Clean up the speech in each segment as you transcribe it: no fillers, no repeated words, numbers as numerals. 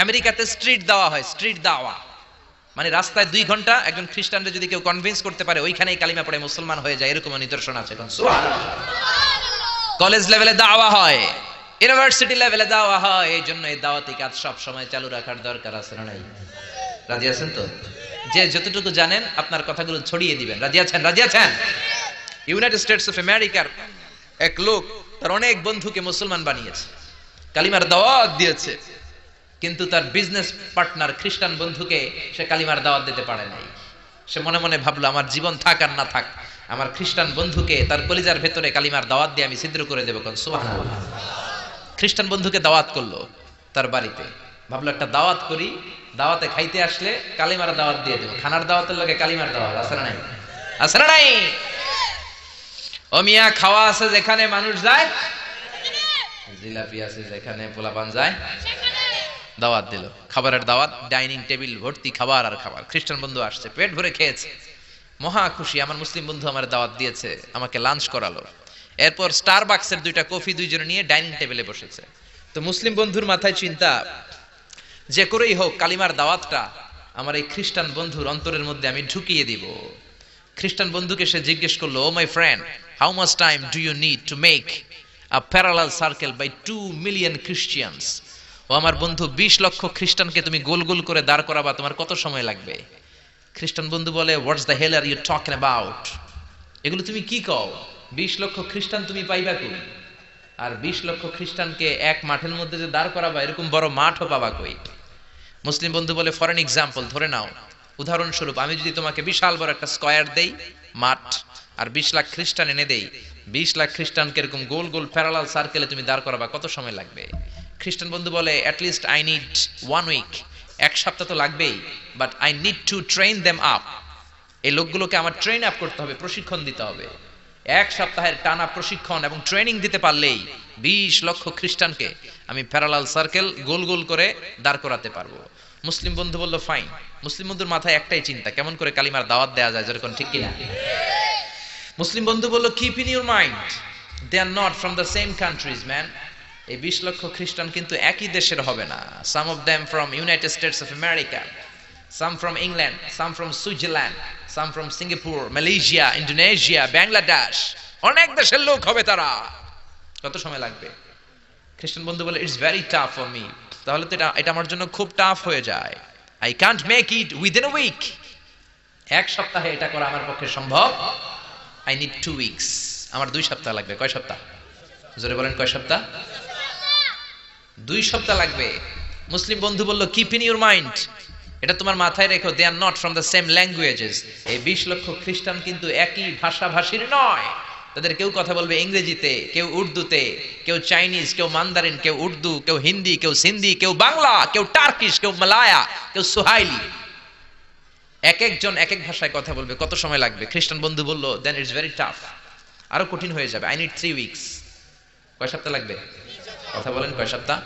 আমেরিকাতে স্ট্রিট দাওয়া হয়, স্ট্রিট দাওয়া মানে রাস্তায় 2 ঘন্টা একজন খ্রিস্টানরে যদি কেউ কনভিন্স করতে পারে ওইখানেই কালিমা পড়ে মুসলমান হয়ে যায়, এরকম নিদর্শন আছে। কলেজ লেভেলে দাওয়া হয়, ইউনিভার্সিটি লেভেলে দাওয়া হয়, এই জন্য এই দাওয়াতি কাজ সব সময় চালু রাখার দরকার আছে না নাই? রাজি আছেন তো? যে যতটুকু জানেন আপনার কথাগুলো ছড়িয়ে দিবেন। রাজি আছেন? রাজি আছেন? ইউনাইটেড স্টেটস অফ আমেরিকার এক লোক তার অনেক বন্ধুকে মুসলমান বানিয়েছে, কালিমার দাওয়াত দিয়েছে, কিন্তু তার বিজনেস পার্টনার খ্রিস্টান বন্ধুকে সে কালিমার দাওয়াত দিতে পারে নাই। সে মনে মনে ভাবলো আমার জীবন থাক আর না থাক, আমার খ্রিস্টান বন্ধুকে তার কলিজার ভেতরে কালিমার দাওয়াত দিয়ে আমি ছিদ্র করে দেবো। কোন সুবহানাল্লাহ। খ্রিস্টান বন্ধুকে দাওয়াত করলো তার বাড়িতে, ভাবলো একটা দাওয়াত করি, দাওয়াতে খাইতে আসলে কালিমার দাওয়াত দিয়ে দেবো। খানার দাওয়াতের লোকে কালিমার দাওয়াত আছে না নাই? আছে না নাই? ও মিয়া, খাওয়া আছে যেখানে মানুষ যায়, জিলাপি আছে যেখানে পোলাপান যায়, দাওয়াত দিল, খাবারের দাওয়াত, ডাইনিং টেবিল ভর্তি খাবার আর খাবার। খ্রিস্টান বন্ধু আসছে, পেট ভরে খেয়েছে, মহা খুশি, আমার মুসলিম বন্ধু আমার দাওয়াত দিয়েছে, আমাকে লাঞ্চ করালো। এরপর স্টারবাকসের 2টা কফি দুইজনে নিয়ে ডাইনিং টেবিলে বসেছে। তো মুসলিম বন্ধুর মাথায় চিন্তা, যে করেই হোক কালিমার দাওয়াতটা আমার এই খ্রিস্টান বন্ধুর অন্তরের মধ্যে আমি ঢুকিয়ে দিব। খ্রিস্টান বন্ধুকে সে জিজ্ঞেস করলো, oh my friend, how much time do you need to make a parallel circle by 2 million Christians? ও আমার বন্ধু, 20 লক্ষ খ্রিস্টানকে তুমি গোল গোল করে দাঁড় করাবা, তোমার কত সময় লাগবে? খ্রিস্টান বন্ধু বলে, what's the hell are you talking about? এগুলো তুমি কি কও? 20 লক্ষ খ্রিস্টান তুমি পাইবা কই? আর 20 লক্ষ খ্রিস্টানকে এক মাঠের মধ্যে যে দাঁড় করাবা, এরকম বড় মাঠও পাবা কই? মুসলিম বন্ধু বলে, ফর এন এক্সাম্পল, ধরে নাও, উদাহরণস্বরূপ আমি যদি তোমাকে বিশাল বড় একটা স্কয়ার দেই, মাঠ, আর 20 লাখ খ্রিস্টান এনে দেই, 20 লাখ খ্রিস্টানকে এরকম গোল গোল প্যারালাল সার্কেলে তুমি দাঁড় করাবা, কত সময় লাগবে? খ্রিস্টান বন্ধু বলে, at least I need 1 week, 1 সপ্তাহ তো লাগবেই, but I need to train them up. এই লোকগুলোকে আমার ট্রেন আপ করতে হবে, প্রশিক্ষণ দিতে হবে। 1 সপ্তাহের টানা প্রশিক্ষণ এবং ট্রেনিং দিতে পারলেই 20 লক্ষ খ্রিস্টানকে আমি প্যারালাল সার্কেল গোল গোল করে দাঁড় করাতে পারবো। মুসলিম বন্ধু বলল, ফাইন। মুসলিম বন্ধুর মাথায় একটাই চিন্তা, কেমন করে কালিমার দাওয়াত দেওয়া যায়, যেরকম, ঠিক কিনা? মুসলিম বন্ধু বলল, keep in your mind, they are not from the same countries man. এই 20 লক্ষ খ্রিস্টান কিন্তু একই দেশের হবে না। Some of them from United States of America, some from England, some from Switzerland, some from Singapore, Malaysia, Indonesia, Bangladesh, অনেক দেশের লোক হবে তারা। কত সময় লাগবে? খ্রিস্টান বন্ধু বলে, it's very tough for me. তাহলে তো এটা আমার জন্য খুব টাফ হয়ে যায়। I can't make it within a week. 1 সপ্তাহে এটা করা আমার পক্ষে সম্ভব। I need 2 weeks. আমার 2 সপ্তাহ লাগবে। কয় সপ্তাহ? জোরে বলেন, কয় সপ্তাহ? 2 সপ্তাহ লাগবে। মুসলিম বন্ধু বলল, কিপ ইন ইউর মাইন্ড, এটা তোমার মাথায় রেখো, they are not from the same languages. এই 20 লক্ষ খ্রিস্টান কিন্তু একই ভাষাভাষীর নয়। তাদের কেউ কথা বলবে ইংরেজিতে, কেউ উর্দুতে, কেউ চাইনিজ, কেউ মান্দারিন, কেউ উর্দু, কেউ হিন্দি, কেউ সিন্ধি, কেউ বাংলা, কেউ টার্কিশ, কেউ মালায়া, কেউ সুহাইলি। এক একজন এক এক ভাষায় কথা বলবে। কত সময় লাগবে? খ্রিস্টান বন্ধু বলল, দেন ইটস ভেরি টাফ, আরো কঠিন হয়ে যাবে। I need 3 weeks. কয় সপ্তাহ লাগবে? কথা বলেন, কয় সপ্তাহ?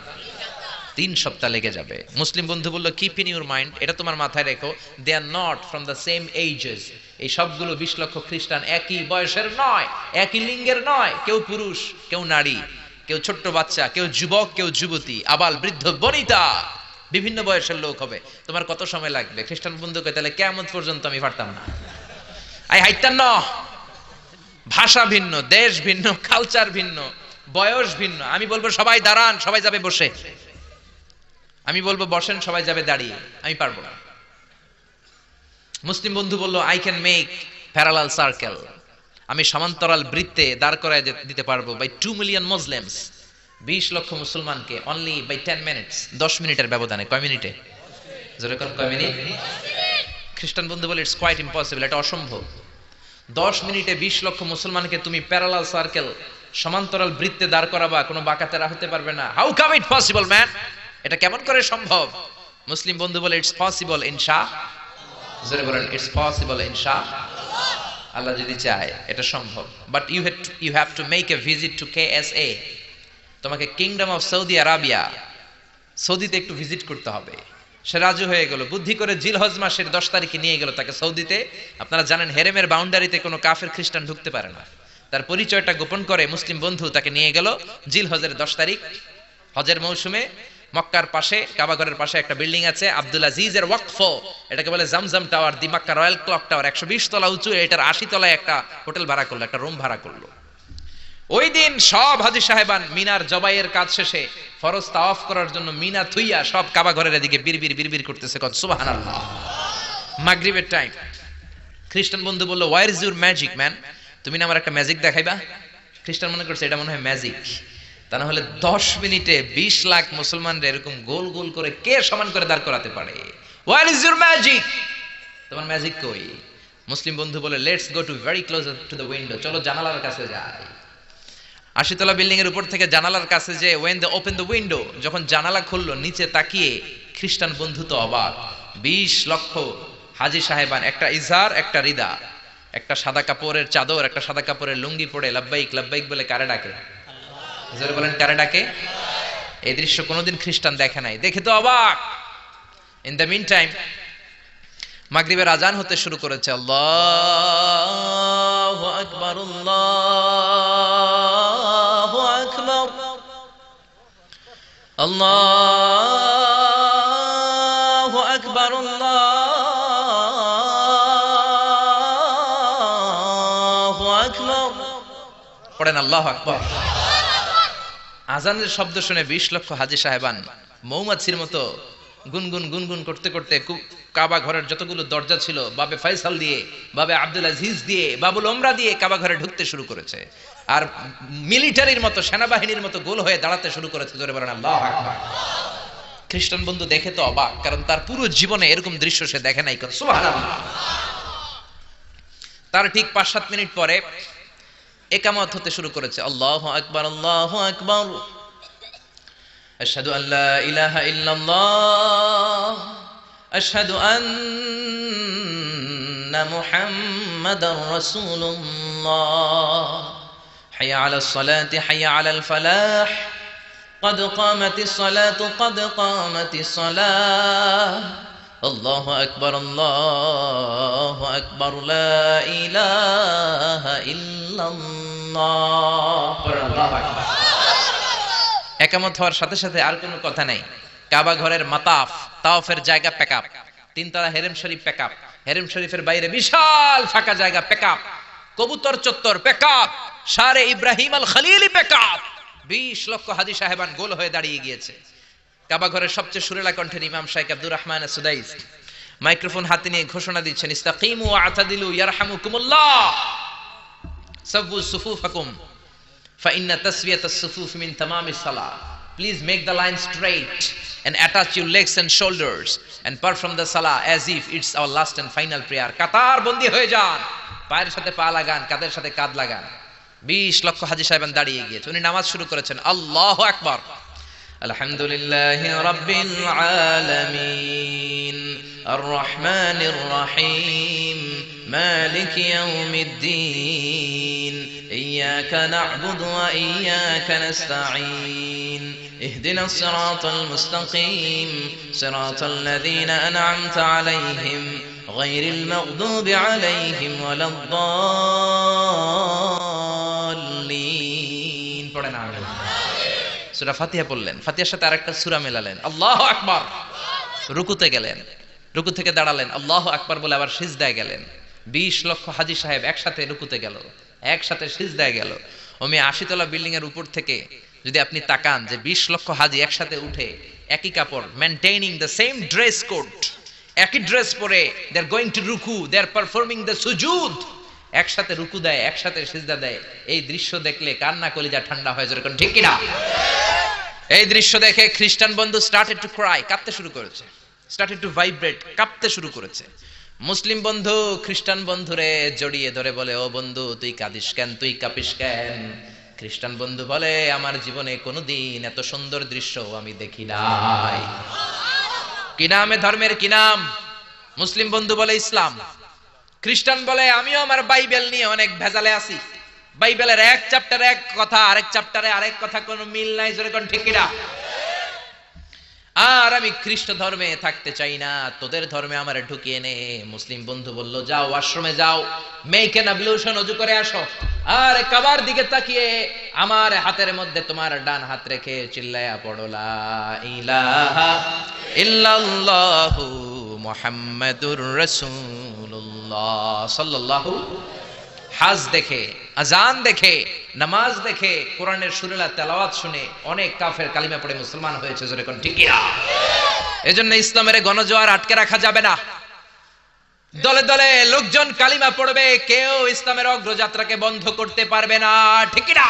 3 সপ্তাহ লেগে যাবে। মুসলিম বন্ধু বলল, কিপ ইন ইউর মাইন্ড, এটা তোমার মাথায় রেখো, they are not from the same ages. এই সবগুলো 20 লক্ষ খ্রিস্টান একই বয়সের নয়, একই লিঙ্গের নয়। কেউ পুরুষ, কেউ নারী, কেউ ছোট্ট বাচ্চা, কেউ যুবক, কেউ যুবতী, আবাল বৃদ্ধ বনিতা, বিভিন্ন বয়সের লোক হবে। তোমার কত সময় লাগবে? খ্রিস্টান বন্ধুকে, তাহলে কিয়ামত পর্যন্ত আমি পারতাম না। আই হাইতাম না। ভাষা ভিন্ন, দেশ ভিন্ন, কালচার ভিন্ন, বয়স ভিন্ন। আমি বলবো সবাই দাঁড়ান, সবাই যাবে বসে। আমি বলবো বসেন, সবাই যাবে দাঁড়িয়ে। আমি পারবো না। মুসলিম বন্ধু বলল, I can make parallel circle, আমি সমান্তরাল বৃত্তে দাঁড় করায় দিতে পারবো, বাই 2 মিলিয়ন মুসলিমস, 20 লক্ষ মুসলমানকে, অনলি বাই 10 মিনিটস, 10 মিনিটের ব্যবধানে। কয় মিনিটে? জোরে কোন, কয় মিনিট? খ্রিস্টান বন্ধু বলে, ইটস কোয়াইট ইম্পসিবল, এটা অসম্ভব। 10 মিনিটে 20 লক্ষ মুসলমানকে তুমি প্যারালাল সার্কেল, সমান্তরাল বৃত্তে দাঁড় করাবা, কোনো বাঁকাতেরা হতে পারবে না। How come it possible man, এটা কেমন করে সম্ভব? মুসলিম বন্ধু বলে, ইটস পসিবল ইনশাআল্লাহ। জোরে বলেন, ইটস পসিবল ইনশাআল্লাহ। আল্লাহ যদি চায় এটা সম্ভব। But you have to make a visit to KSA, তোমাকে কিংডম অফ সৌদি আরাবিয়া, সৌদিতে একটু ভিজিট করতে হবে। সে রাজু হয়ে গেল। বুদ্ধি করে জিলহজ মাসের 10 তারিখে নিয়ে গেল তাকে সৌদিতে। আপনারা জানেন, হেরেমের বাউন্ডারিতে কোনো কাফের খ্রিস্টান ঢুকতে পারে না। তার পরিচয়টা গোপন করে মুসলিম বন্ধু তাকে নিয়ে গেল জিলহজের 10 তারিখ, হজের মৌসুমে মক্কার পাশে, কাবা ঘরের পাশে একটা বিল্ডিং আছে আব্দুল আজিজের ওয়াকফ, এটাকে বলে জামজাম টাওয়ার, দি মক্কা রয়্যাল ক্লক টাওয়ার, 120 তলা উঁচু। এটার 80 তলায় একটা হোটেল ভাড়া করলো, একটা রুম ভাড়া করলো। ওই দিন সব হাজী সাহেবান মিনার জবাইয়ের কাজ শেষে ফরজ তাওয়াফ করার জন্য মিনা থুইয়া সব কাবা ঘরের এদিকে বিড়বিড় করতেছে, কত সুবহানাল্লাহ। মাগরিবের টাইম। খ্রিস্টান বন্ধু বলল, where is your magic man? তুমি না আমার একটা ম্যাজিক দেখাইবা? খ্রিস্টান মনে করছে এটা মনে হয় ম্যাজিক। তা না হলে 10 মিনিটে 20 লাখ মুসলমানরা এরকম গোল গোল করে কে সমান করে দাঁড় করাতে পারে? Where is your magic? তোমার ম্যাজিক কই? মুসলিম বন্ধু বলে, let's go to very close to the window, চলো জানালার কাছে যাই। 80 তলা বিল্ডিং এর উপর থেকে জানালার কাছে যে when they open the window, যখন জানালা খুললো, নিচে তাকিয়ে খ্রিস্টান বন্ধু তো অবাক। 20 লক্ষ হাজী সাহেবান, একটা ইজার, একটা রিদা, একটা সাদা কাপড়ের চাদর, একটা সাদা কাপড়ের লুঙ্গি পরে লাব্বাইক লাব্বাইক বলে কারে ডাকে? জোরে বলেন, কারে ডাকে? এই দৃশ্য কোনোদিন খ্রিস্টান দেখে নাই, দেখে তো অবাক। ইন দ্য মিন টাইম মাগরিবের আজান হতে শুরু করেছে। আল্লাহু আকবার, আল্লাহু আকবার, আল্লাহু আকবার, আল্লাহু আকবার। পড়েন আল্লাহু আকবার। আজানের শব্দ শুনে 20 লক্ষ হাজী সাহেবান মৌমাছির মতো গুনগুন গুনগুন করতে করতে কাবা ঘরের যতগুলো দরজা ছিল, বাবে ফয়সাল দিয়ে, বাবে আব্দুল আজিজ দিয়ে, বাবুল ওমরা দিয়ে কাবা ঘরে ঢুকতে শুরু করেছে। আর মিলিটারির মতো, সেনাবাহিনীর মতো গোল হয়ে দাঁড়াতে শুরু করেছে। জোরে বলেন আল্লাহু আকবার। খ্রিস্টান বন্ধু দেখে তো অবাক, কারণ তার পুরো জীবনে এরকম দৃশ্য সে দেখে নাই। সুবহানাল্লাহ। তার ঠিক 5-7 মিনিট পরে ইকামত হতে শুরু করেছে। আল্লাহু আকবার, আল্লাহু আকবার, আশহাদু আল্লা ইলাহা ইল্লাল্লাহ, আশহাদু আন্না মুহাম্মাদার রাসূলুল্লাহ, হাইয়া আলাস সালাতি হাইয়া আলাল ফালাহ, قد قامت الصلاة قد قامت الصلاة, الله أكبر الله أكبر لا إله إلا الله. একামত হওয়ার সাথে সাথে আর কোনো কথা নাই। কাবা ঘরের মাতাফ, তাওয়াফের জায়গা প্যাকআপ, 3 তলা হেরেম শরীফ প্যাকআপ, হেরেম শরীফের বাইরে বিশাল ফাঁকা জায়গা প্যাকআপ, কবুতর চত্বর প্যাকআপ, শারে ইব্রাহিম আল খলিলি প্যাকআপ। 20 লক্ষ হাজী সাহেবান গোল হয়ে দাঁড়িয়ে গিয়েছে। কাবা ঘরের সবচেয়ে সুরেলা কণ্ঠের ইমাম শাইখ আব্দুর রহমান সুদাইস মাইক্রোফোন হাতে নিয়ে ঘোষণা দিচ্ছেন, ইস্তাকিমু ওয়া আতাদিলু ইয়ারহামুকুমুল্লাহ, সাব্বু সুফুফাকুম ফাইন্না তাসওয়াতাস সুফুফ মিন তামামিস সালাহ। Please make the line straight and attach your legs and shoulders and perform the salah as if it's our last and final prayer. কাতার বন্দী হয়ে যান, পায়ের সাথে পা লাগান, কাঁধের সাথে কাঁধ লাগান। 20 লক্ষ হাজী সাহেবান দাঁড়িয়ে গিয়েছে। উনি নামাজ শুরু করেছেন। আল্লাহু আকবার। আলহামদুলিল্লাহি রাব্বিল আলামিন আর রহমানির রহিম মালিকি ইয়াউমিদ্দিন ইয়্যাকা না'বুদু ওয়া ইয়্যাকা নাস্তাঈন ইহদিনাস সিরাতাল মুস্তাকিম সিরাতাল লাযীনা আন'আমতা আলাইহিম গায়রিল মাগদুবি আলাইহিম ওয়ালাদ-দাল্লিন। পড়েন আমিন। সূরা ফাতিহা পড়লেন, ফাতিহার সাথে আরেকটা সূরা মেলালেন, আল্লাহু আকবার। রুকুতে গেলেন, রুকু থেকে দাঁড়ালেন, আল্লাহু আকবার বলে আবার সিজদায় গেলেন। 20 লক্ষ হাজী সাহেব একসাথে রুকুতে গেল, একসাথে সিজদায় গেল। ওমি 80 তলা বিল্ডিং এর উপর থেকে যদি আপনি তাকান যে 20 লক্ষ হাজী একসাথে উঠে একই কাপড়, maintaining the same dress code, একই ড্রেস পরে দে আর গোইং টু রুকু, দে আর পারফর্মিং দ্য সুজুদ, একসাথে রুকু দেয়, একসাথে সিজদা দেয়। এই দৃশ্য দেখলে কান্না কলিজা ঠান্ডা হয়ে যায়, ঠিক কি না? এই দৃশ্য দেখে খ্রিস্টান বন্ধু স্টার্টেড টু ক্রাই, কাঁদতে শুরু করেছে, স্টার্টেড টু ভাইব্রেট, কাঁপতে শুরু করেছে। মুসলিম বন্ধু খ্রিস্টান বন্ধুরে জড়িয়ে ধরে বলে, ও বন্ধু তুই কাঁদিস কেন, তুই কাঁপিস কেন? খ্রিস্টান বন্ধু বলে, আমার জীবনে কোনোদিন এত সুন্দর দৃশ্য আমি দেখি নাই। কি নামে ধর্মের কি নাম? মুসলিম বন্ধু বলে ইসলাম। খ্রিস্টান বলে, আমিও আমার বাইবেল নিয়ে অনেক ভেজালে আছি, বাইবেলের এক চ্যাপ্টারে এক কথা, আরেক চ্যাপ্টারে আরেক কথা, কোনো মিল নাই, জোরে কোন ঠিক কিনা? আর আমি খ্রিস্ট ধর্মে থাকতে চাই না, তোদের ধর্মে আমারে ঢুকিয়ে নে। মুসলিম বন্ধু বলল, যাও আশ্রমে যাও, মেক এন অ্যাবলিউশন, ওযু করে আসো, আর কাবার দিকে তাকিয়ে আমার হাতের মধ্যে তোমার ডান হাত রেখে চিল্লায়া পড়ো লা ইলাহা ইল্লাল্লাহু মুহাম্মাদুর রাসূলুল্লাহ সাল্লাল্লাহু। হাজ দেখে, আজান দেখে, নামাজ দেখে, কোরআনের সুরেলা তেলাওয়াত শুনে অনেক কাফের কালিমা পড়ে মুসলমান হয়েছে, জোরে কোন ঠিক কিনা? এজন্য ইসলামের গণজোয়ার আটকে রাখা যাবে না। দলে দলে লোকজন কালিমা পড়বে, কেউ ইসলামের অগ্রযাত্রাকে বন্ধ করতে পারবে না, ঠিক কিনা?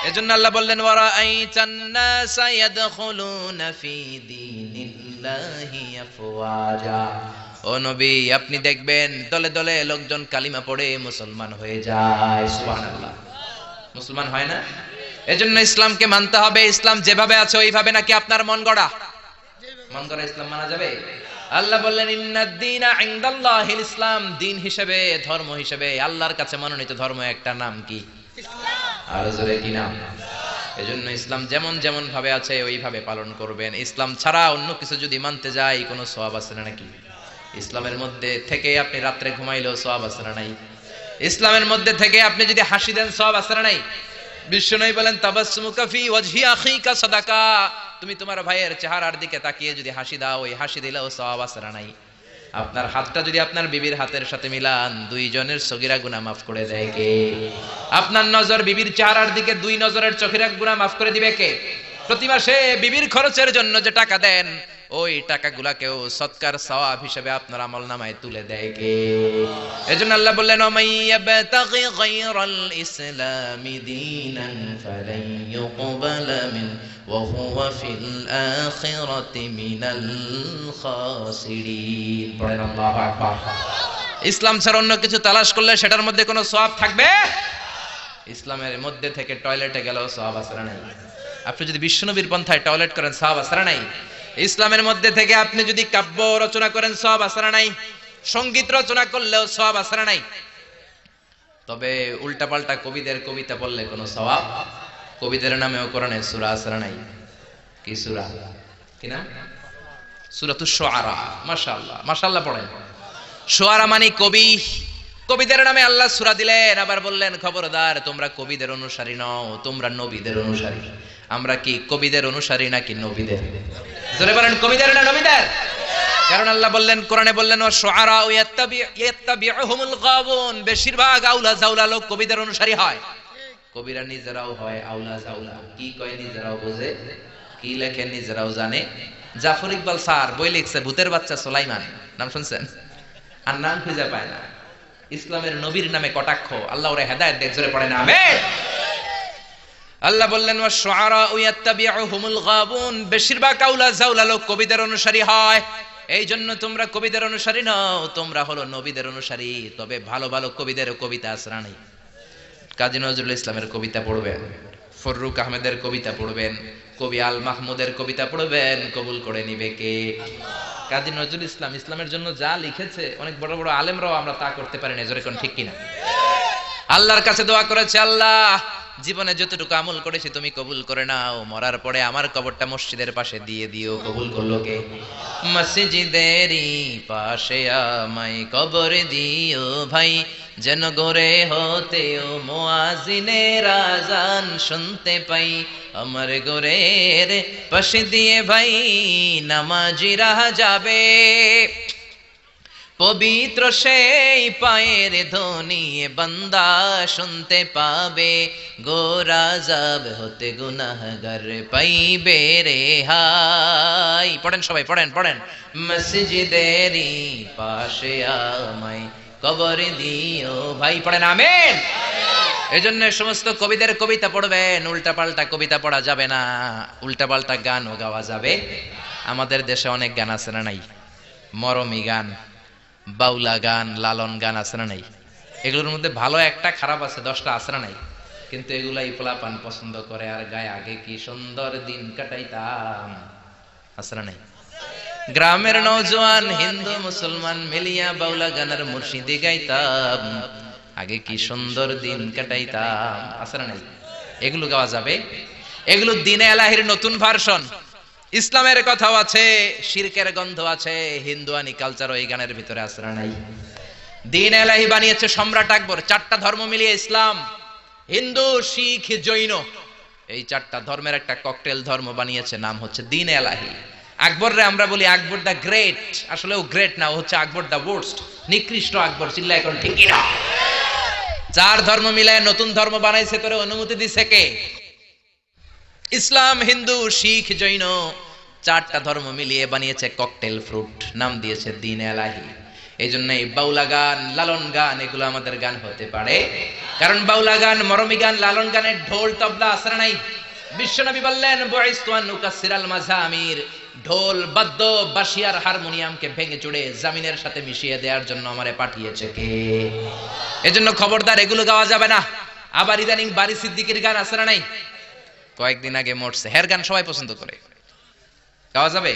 এজন্য আল্লাহ বললেন, ওয়ারাআইতান নাসা ইয়াদখুলুনা ফি দীনিল্লাহি আফওয়াজা। ও নবী, আপনি দেখবেন দলে দলে লোকজন কালিমা পড়ে মুসলমান হয়ে যায়। সুবহানাল্লাহ। মুসলমান হয় না? এজন্য ইসলামকে মানতে হবে। ইসলাম যেভাবে আছে ওইভাবে, নাকি আপনার মন গড়া? মন গড়া ইসলাম মানা যাবে? আল্লাহ বললেন, ইন্নাদ-দীনা ইনদাল্লাহিল ইসলাম। দিন হিসেবে, ধর্ম হিসেবে আল্লাহর কাছে মনোনীত ধর্ম একটা নাম কি? ইসলাম। আর জোরে কি নাম? এজন্য ইসলাম যেমন যেমন ভাবে আছে ওইভাবে পালন করবেন। ইসলাম ছাড়া অন্য কিছু যদি মানতে যাই, কোনো সওয়াব আছে না নাকি? ইসলামের মধ্যে থেকে আপনি রাত্রে ঘুমাইলেও সওয়াব আছে না নাই? ইসলামের মধ্যে থেকে আপনি যদি হাসি দেন, সওয়াব আছে না নাই? বিশ্বনবী বলেন, তাবাসসুমুকা ফি ওয়াজহি আখিকা সাদাকা। তুমি তোমার ভাইয়ের চেহারার দিকে তাকিয়ে যদি হাসি দাও, ওই হাসি দিলেও সওয়াব আছে না নাই? আপনার হাতটা যদি আপনার বিবির হাতের সাথে মিলান, দুইজনের সগীরা গুনাহ মাফ করে দেয় কে? আপনার নজর বিবির চেহারার দিকে, দুই নজরের চোখের গুনাহ মাফ করে দিবে কে? প্রতি মাসে বিবির খরচের জন্য যে টাকা দেন, ওই টাকাগুলাকেও সদকার সওয়াব হিসেবে আপনার আমলনামায় তুলে দেয় কে? এজন্য আল্লাহ বললেন, ওমাইয়াবতাগি গায়রাল ইসলামি দীনান ফালান ইউকবালা মিন ওয়া হুয়া ফিল আখিরাতি মিনাল খাসিরিন। পড়েন আল্লাহু আকবার। ইসলাম ছাড়া অন্য কিছু তালাশ করলে সেটার মধ্যে কোনো সওয়াব থাকবে? ইসলামের মধ্যে থেকে টয়লেটে গেলেও সওয়াব আছে না নাই? আপনি যদি বিশ্বনবীর পন্থায় টয়লেট করেন, সওয়াব আছে না নাই? ইসলামের মধ্যে থেকে আপনি যদি কাব্য রচনা করেন, সওয়াব আছে না নাই? সঙ্গীত রচনা করলেও সওয়াব আছে না নাই? তবে উল্টাপাল্টা কবিদের কবিতা পড়লে কোনো সওয়াব? কবিদের নামেও কোরআনে সূরা আছে না নাই? কি সূরা? কি নাম? সূরাতুশ শুআরা। মাশাআল্লাহ, মাশাআল্লাহ পড়েন। শুআরা মানে কবি। কবিদের নামে আল্লাহ সূরা দিলেন, আবার বললেন, খবরদার তোমরা কবিদের অনুসারী নও, তোমরা নবীদের অনুসারী। আমরা কি কবিদের অনুসারী নাকি নবীদের? জোরে বলেন, কবিদের না নবীদের? কারণ আল্লাহ বললেন, কোরআনে বললেন, ওয়া শুআরা ইয়াত্তাবিউহুমুল গাবুন। বেশিরভাগ আউলা জাউলা লোক কবিদের অনুসারী হয়। কবিরা নিজেরাও হয় আউলা জাউলা। কি কয় নিজেরাও বোঝে, কি লেখে নিজেরাও জানে। জাফর ইকবাল স্যার বই লিখছে, ভূতের বাচ্চা সুলাইমান, নাম শুনছেন? আর নাম খুঁজে পায় না। ইসলামের নবীর নামে কটাক্ষ, আল্লাহ ওরে হেদায়েত দেন, জোরে পড়েন আমিন। আল্লাহ বললেন, ওয়া শুআরা ইয়াত্তাবিউহুমুল গাবুন। বেশিরভাগ আউলা জাউলা লোক কবিদের অনুসারী হয়। এই জন্য তোমরা কবিদের অনুসারী নও, তোমরা হলো নবীদের অনুসারী। তবে ভালো ভালো কবিদের কবিতা আছে না নাই? কাজী নজরুল ইসলামের কবিতা পড়বেন, ফররুক আহমেদের কবিতা পড়বেন, কবি আল মাহমুদের কবিতা পড়বেন, কবুল করে নিবে কে? কাজী নজরুল ইসলাম ইসলামের জন্য যা লিখেছে, অনেক বড় বড় আলেমরাও আমরা তা করতে পারি না, জোরে কোন ঠিক কিনা? আল্লাহর কাছে দোয়া করেছে, আল্লাহ জীবনে যতটুকু আমল করেছি তুমি কবুল করে নাও, মরার পরে আমার কবরটা মসজিদের পাশে দিয়ে দিও। কবুল করলো কে? মসজিদেরই পাশে আমায় কবর দিও ভাই, যেন গোরে হতেও মুয়াজ্জিনের আযান শুনতে পাই। আমার গোরের পাশে দিয়ে ভাই নামাজিরা যাবে, পবিত্র সেই পায়ের ধ্বনি বান্দা শুনতে পাবে। গোরা যাব হতে গুনাহগার পাইবে রেহাই। পড়েন সবাই, পড়েন পড়েন। মসজিদেরই পাশে আমায় কবর দিও ভাই। পড়েন আমিন। এজন্য সমস্ত কবিদের কবিতা পড়বেন, উল্টাপাল্টা কবিতা পড়া যাবে না, উল্টাপাল্টা গানও গাওয়া যাবে। আমাদের দেশে অনেক গান আছে না নাই? মরমী গান, বাউলা গান, লালন গান আছে না নাই? এগুলোর মধ্যে ভালো একটা, খারাপ আছে 10টা, আছে না নাই? কিন্তু এগুলাই পোলাপান পছন্দ করে আর গায়ে। আগে কি সুন্দর দিন কাটাইতাম, আছে না নাই? গ্রামের নওজোয়ান হিন্দু মুসলমান মিলিয়া বাউলা গানের মুর্শিদি গাইতাম, আগে কি সুন্দর দিন কাটাইতাম, আছে না নাই? এগুলো গাওয়া যাবে। এগুলো দিনে এলাহির নতুন ভার্সন। ইসলামের কথাও আছে, শিরকের গন্ধ আছে, হিন্দুয়ানি কালচার ওই গানের ভিতরে আছে না নাই? দ্বীন এলাহি বানিয়েছে সম্রাট আকবর, চারটা ধর্ম মিলিয়ে ইসলাম, হিন্দু, শিখ, জৈন, এই চারটা ধর্মের একটা ককটেল ধর্ম বানিয়েছে, নাম হচ্ছে দ্বীন এলাহি। আকবর রে আমরা বলি আকবর দা গ্রেট, আসলে ও গ্রেট না, ও হচ্ছে আকবর দা ওয়ার্স্ট, নিকৃষ্ট আকবর। চিল্লা এখন ঠিক না? চার ধর্ম মিলায় নতুন ধর্ম বানাইছে, তোরে অনুমতি দিছে কে? ইসলাম, হিন্দু, শিখ, জৈন, চারটা ধর্ম মিলিয়ে বানিয়েছে ককটেল ফ্রুট, নাম দিয়েছে দ্বীন এলাহি। এই জন্যই বাউলা গান, লালন গান, এগুলো আমাদের গান হতে পারে, কারণ বাউলা গান, মরমী গান, লালন গানের ঢোল তবলা আছে না নাই? বিশ্বনবী বললেন বুইসতু আন উকাসসিরাল মাযামির, ঢোল, বাদ্য, বাঁশি আর হারমোনিয়ামকে ভেঙে চুড়ে জামিনের সাথে মিশিয়ে দেওয়ার জন্য আমারে পাঠিয়েছে কে? এজন্য খবরদার এগুলো গাওয়া যাবে না। আবার ইদানিং বারি সিদ্দিকীর গান আছে না নাই? কয়েকদিন আগে মরছে, হের গান সবাই পছন্দ করে, গাওয়া যাবে?